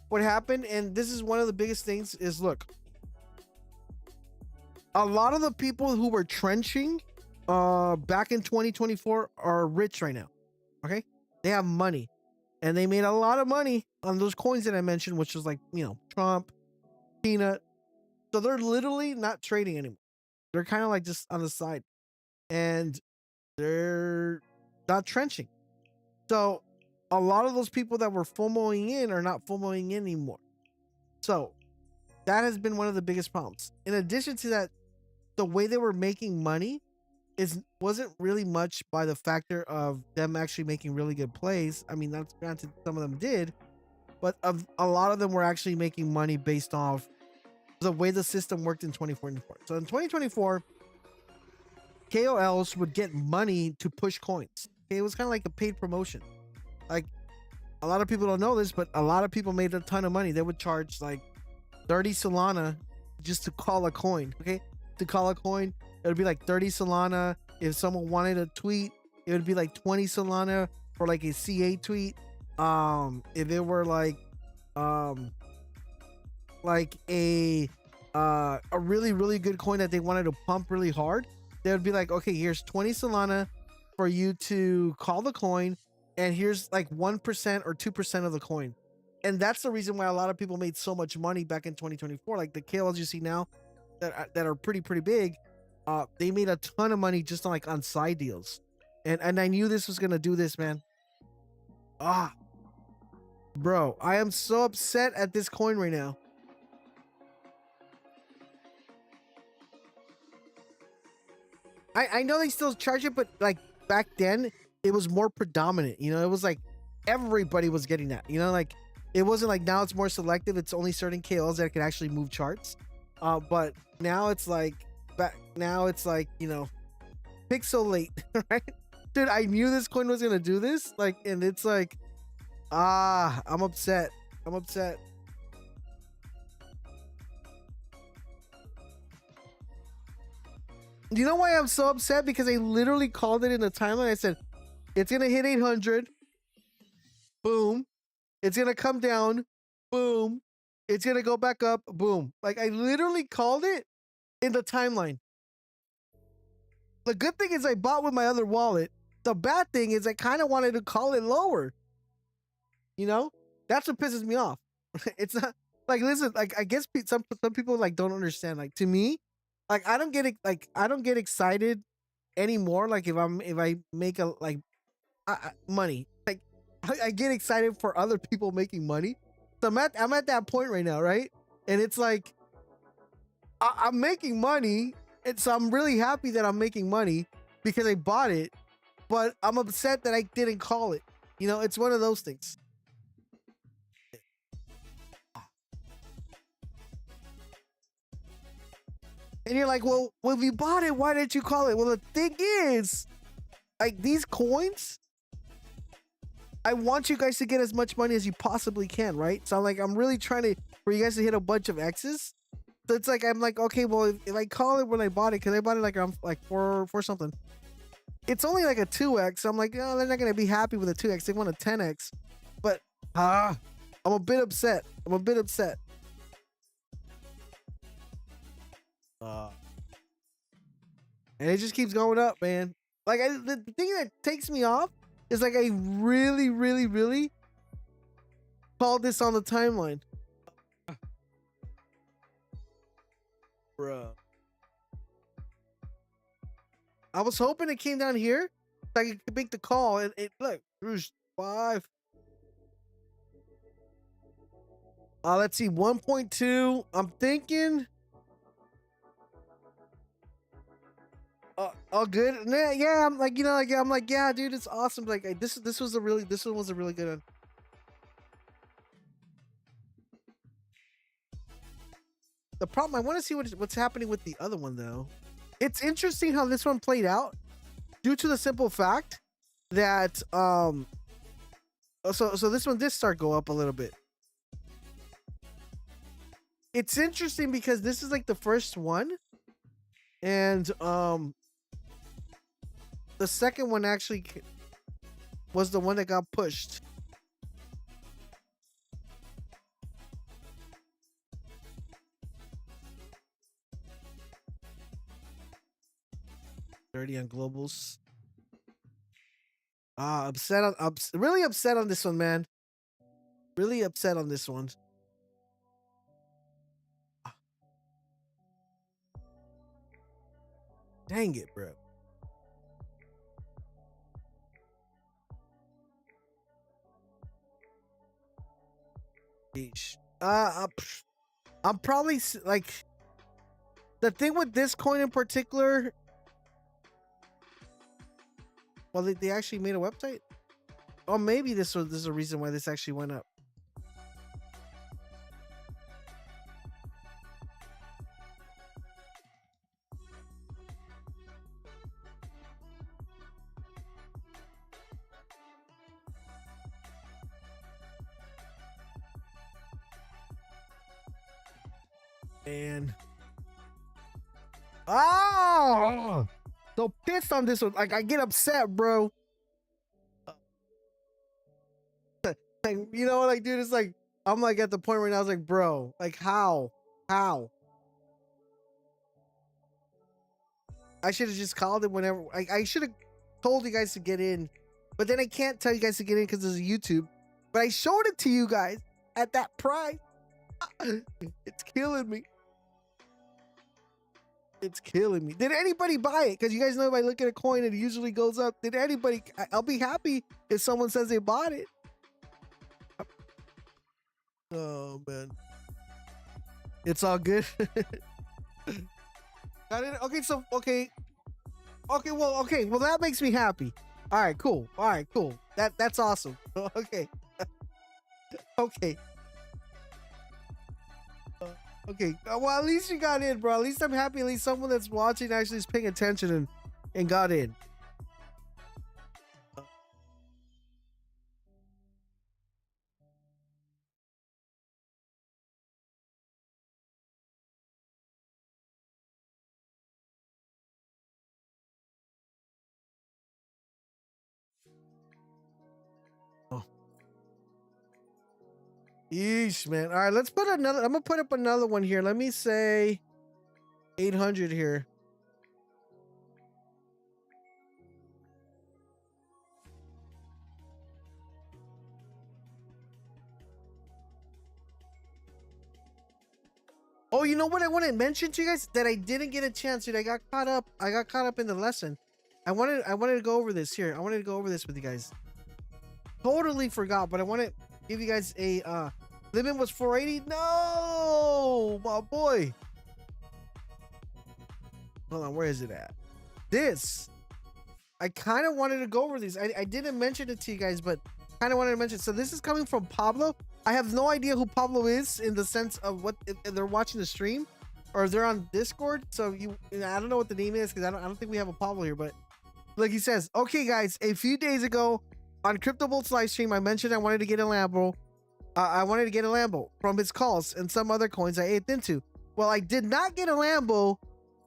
what happened, and this is one of the biggest things, is look. A lot of the people who were trenching back in 2024 are rich right now. Okay, they have money, and they made a lot of money on those coins that I mentioned, which was like, you know, Trump, Peanut. So they're literally not trading anymore. They're kind of like just on the side, and they're not trenching. So a lot of those people that were FOMOing in are not FOMOing in anymore. So that has been one of the biggest problems. In addition to that, the way they were making money wasn't really much by the factor of them actually making really good plays. I mean, that's granted, some of them did, but a lot of them were actually making money based off the way the system worked in 2024. So in 2024, KOLs would get money to push coins. Okay, it was kind of like a paid promotion. Like, a lot of people don't know this, but a lot of people made a ton of money. They would charge like 30 Solana just to call a coin. Okay, to call a coin, it would be like 30 Solana. If someone wanted a tweet, it would be like 20 Solana for like a CA tweet. If it were like a really good coin that they wanted to pump really hard, they would be like, okay, here's 20 Solana for you to call the coin, and here's like 1% or 2% of the coin. And that's the reason why a lot of people made so much money back in 2024. Like the KLs you see now that are pretty big, they made a ton of money just on side deals. And I knew this was gonna do this, man. Bro, I am so upset at this coin right now. I know they still charge it, but like back then it was more predominant. You know, it was like everybody was getting that. You know, like it wasn't like now it's more selective. It's only certain KLs that can actually move charts. But now it's like you know, pixelate, right? Dude, I knew this coin was gonna do this. Like, and it's like, I'm upset. I'm upset. You know why I'm so upset? Because I literally called it in the timeline. I said, it's going to hit 800. Boom. It's going to come down. Boom. It's going to go back up. Boom. Like, I literally called it in the timeline. The good thing is I bought with my other wallet. The bad thing is I kind of wanted to call it lower. You know? That's what pisses me off. It's not like listen, like I guess some people like don't understand. Like to me, like I don't get excited anymore. Like if I make a like money, like I get excited for other people making money. So I'm at that point right now, right? And it's like I'm making money, and so I'm really happy that I'm making money because I bought it. But I'm upset that I didn't call it. You know, it's one of those things. And you're like, well, if you bought it, why didn't you call it? Well, the thing is, like these coins, I want you guys to get as much money as you possibly can, right? So I'm really trying to for you guys to hit a bunch of X's. So it's like I'm like, okay, well, if I call it when I bought it, because I bought it like I'm like for something. It's only like a 2x. I'm like, oh, they're not gonna be happy with a 2x. They want a 10x. But I'm a bit upset. I'm a bit upset. Uh, and it just keeps going up, man. Like the thing that takes me off is like I really, really, really called this on the timeline, bro. I was hoping it came down here so I could make the call. And it look, there's 5. Let's see, 1.2. I'm thinking. All good. Yeah, I'm like, like I'm like, yeah, dude, it's awesome. Like this was a really this one was a really good one. The problem, I want to see what's happening with the other one though. It's interesting how this one played out due to the simple fact that so this one did start go up a little bit. It's interesting because this is like the first one, and the second one actually was the one that got pushed. Dirty on globals. Really upset on this one, man. Really upset on this one. Dang it, bro. Yeesh. I'm probably like the thing with this coin in particular. Well, they actually made a website. Or maybe this is a reason why this actually went up. And so pissed on this one. Like I get upset, bro. Like like dude, it's like I'm like at the point right now. I was like, bro, like how? I should have just called it whenever. I should have told you guys to get in, but then I can't tell you guys to get in because there's a YouTube. But I showed it to you guys at that price. It's killing me. It's killing me. Did anybody buy it? Because you guys know if I look at a coin, it usually goes up. Did anybody? I'll be happy if someone says they bought it. Oh man, it's all good. Got it. Okay, so okay, well that makes me happy. All right, cool. That's awesome. Okay, okay. Okay, well at least you got in, bro. At least I'm happy. At least someone that's watching actually is paying attention and got in. Oh, yeesh, man. All right, let's put another. I'm gonna put up another one here. Let me say 800 here. Oh, you know what I want to mention to you guys that I didn't get a chance, dude. I got caught up in the lesson. I wanted to go over this here. I wanted to go over this with you guys. Totally forgot, but I want to give you guys a limit was 480. No, my boy. Hold on, where is it at? This. I kind of wanted to go over these. I didn't mention it to you guys, but kind of wanted to mention. So this is coming from Pablo. I have no idea who Pablo is in the sense of what if they're watching the stream or they're on Discord. So I don't know what the name is because I don't think we have a Pablo here. But like he says, okay, guys, a few days ago on Boltz live stream, I mentioned I wanted to get a Lambo. I wanted to get a Lambo from his calls and some other coins I ate into. Well, I did not get a Lambo,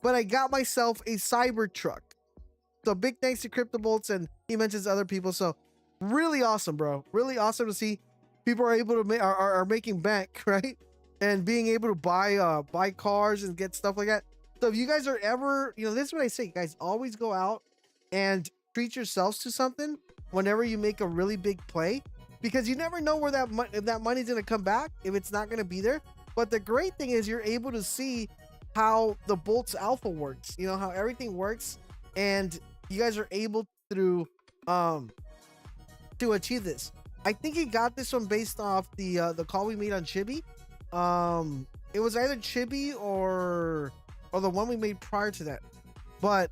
but I got myself a Cybertruck. So big thanks to Boltz, and he mentions other people. So really awesome, bro. Really awesome to see people are able to are making bank, right? And being able to buy cars and get stuff like that. So if you guys are ever, this is what I say, guys, always go out and treat yourselves to something whenever you make a really big play, because you never know where if that money's gonna come back, if it's not gonna be there. But the great thing is you're able to see how the Boltz Alpha works, how everything works, and you guys are able to achieve this. I think he got this one based off the call we made on Chibi. It was either Chibi or the one we made prior to that. But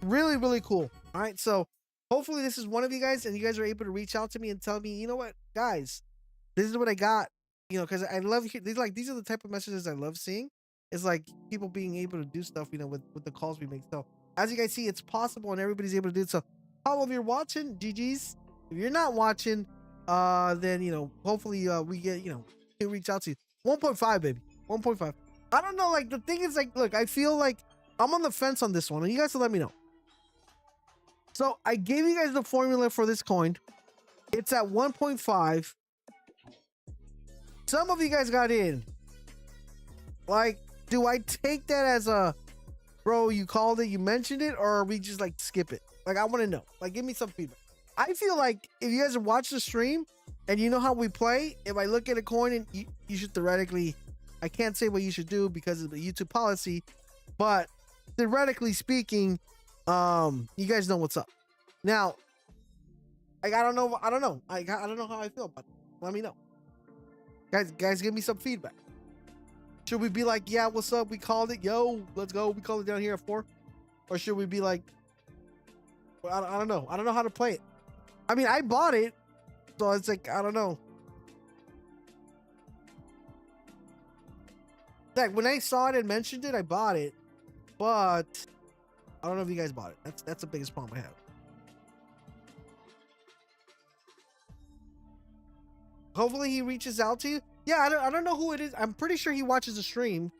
really, really cool. All right, so hopefully this is one of you guys, and you guys are able to reach out to me and tell me, you know what, guys, this is what I got. Because I love these are the type of messages I love seeing. It's like people being able to do stuff, with the calls we make. So as you guys see, it's possible and everybody's able to do it. So Paul, if you're watching, GG's. If you're not watching, then hopefully we get he'll reach out to you. 1.5, baby. 1.5. I don't know, the thing is, look, I feel like I'm on the fence on this one, and you guys will let me know. So I gave you guys the formula for this coin. It's at 1.5. Some of you guys got in. Do I take that as a, bro, you called it, you mentioned it, or are we just skip it? I want to know. Give me some feedback. I feel like if you guys watch the stream and you know how we play, if I look at a coin and you should theoretically, I can't say what you should do because of the YouTube policy, but theoretically speaking, you guys know what's up. Now, I don't know. I don't know how I feel about it. Let me know. Guys, give me some feedback. Should we be like, yeah, what's up? We called it. Yo, let's go. We called it down here at 4. Or should we be like, well, I don't know. I don't know how to play it. I mean, I bought it. So it's I don't know. When I saw it and mentioned it, I bought it. But I don't know if you guys bought it. That's the biggest problem I have. Hopefully he reaches out to you. Yeah, I don't know who it is. I'm pretty sure he watches the stream.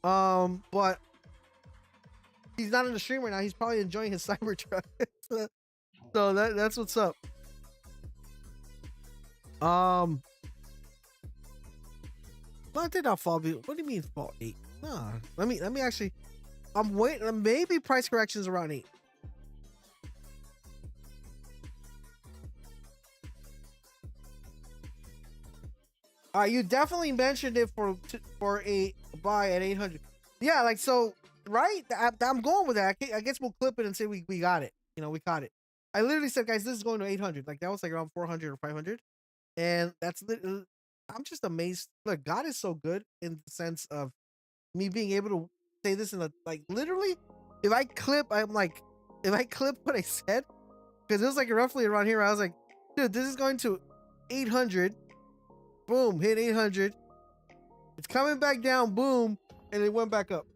But he's not in the stream right now. He's probably enjoying his Cybertruck. So that's what's up. No, it did not fall. What do you mean fall 8? Nah, let me actually. I'm waiting. Maybe price corrections around 8. You definitely mentioned it for a buy at 800. Yeah, so, right? I'm going with that. I guess we'll clip it and say we got it. We caught it. I literally said, guys, this is going to 800. That was around 400 or 500. And that's literally, I'm just amazed. Look, God is so good in the sense of me being able to say this in literally, if I clip what I said, because it was roughly around here, I was like, dude, this is going to 800. Boom, hit 800. It's coming back down, boom, and it went back up.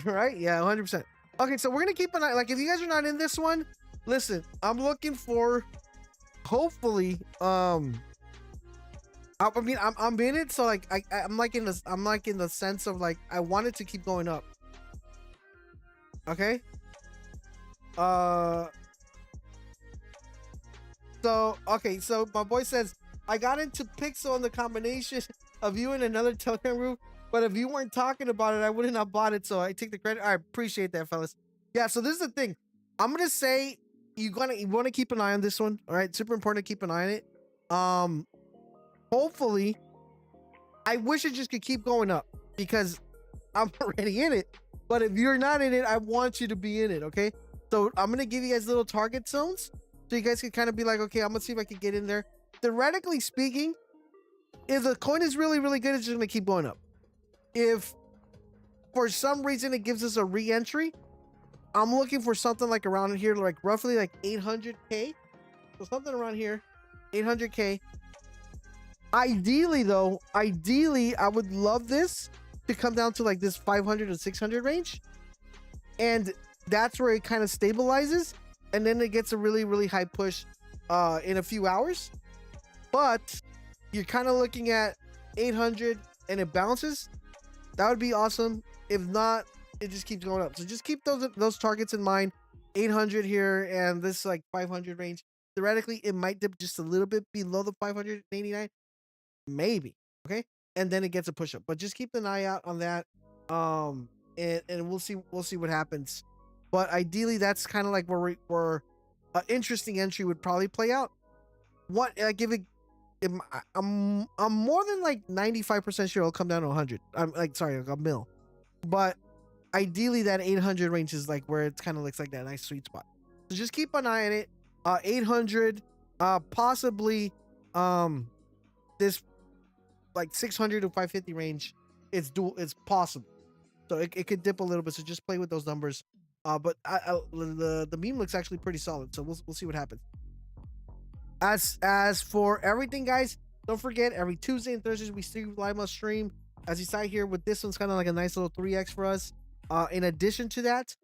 Right? Yeah, 100%. Okay, so we're gonna keep an eye. If you guys are not in this one, listen, I'm looking for, hopefully, I mean, I'm in it, so I'm in the sense of I want it to keep going up. Okay. So my boy says, I got into Pixel in the combination of you and another Telegram group, but if you weren't talking about it, I wouldn't have bought it, so I take the credit. I appreciate that, fellas. Yeah, so this is the thing. I'm gonna say you want to keep an eye on this one. All right, super important to keep an eye on it. Hopefully, I wish it just could keep going up because I'm already in it. But if you're not in it, I want you to be in it. Okay, so I'm gonna give you guys little target zones so you guys can kind of be like, okay, I'm gonna see if I can get in there. Theoretically speaking, if the coin is really, really good, it's just gonna keep going up. If for some reason it gives us a re-entry, I'm looking for something like around here, like roughly like 800k. So something around here, 800k. Ideally though, I would love this to come down to like this 500 to 600 range, and that's where it kind of stabilizes, and then it gets a really, really high push in a few hours. But you're kind of looking at 800 and it bounces. That would be awesome. If not, it just keeps going up. So just keep those targets in mind. 800 here and this like 500 range. Theoretically, it might dip just a little bit below the 589, maybe. Okay, and then it gets a push up. But just keep an eye out on that. And we'll see what happens. But ideally, that's kind of like where an interesting entry would probably play out. What give it? I'm more than like 95% sure it'll come down to 100. I'm like, sorry, a mil. But ideally that 800 range is like where it kind of looks like that nice sweet spot. So just keep an eye on it. 800, possibly this like 600 to 550 range. It's possible. So it could dip a little bit. So just play with those numbers. But the meme looks actually pretty solid. So we'll see what happens. As for everything, guys, don't forget every Tuesday and Thursdays we live on stream. As you saw here, with this one's kind of like a nice little 3x for us. In addition to that,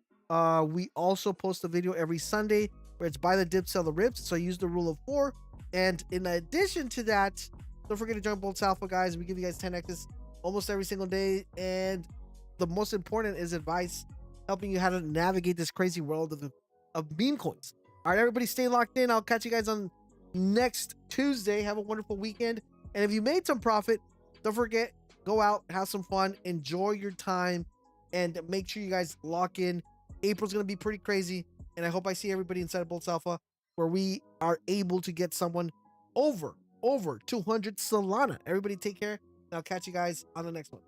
we also post a video every Sunday where it's buy the dip, sell the rips. So use the rule of 4. And in addition to that, don't forget to join Boltz Alpha, guys. We give you guys 10x's almost every single day. And the most important is advice helping you how to navigate this crazy world of meme coins. All right, everybody, stay locked in. I'll catch you guys on next Tuesday. Have a wonderful weekend. And if you made some profit, don't forget, go out, have some fun, enjoy your time, and make sure you guys lock in. April's going to be pretty crazy, and I hope I see everybody inside of Boltz Alpha where we are able to get someone over 200 Solana. Everybody take care, and I'll catch you guys on the next one.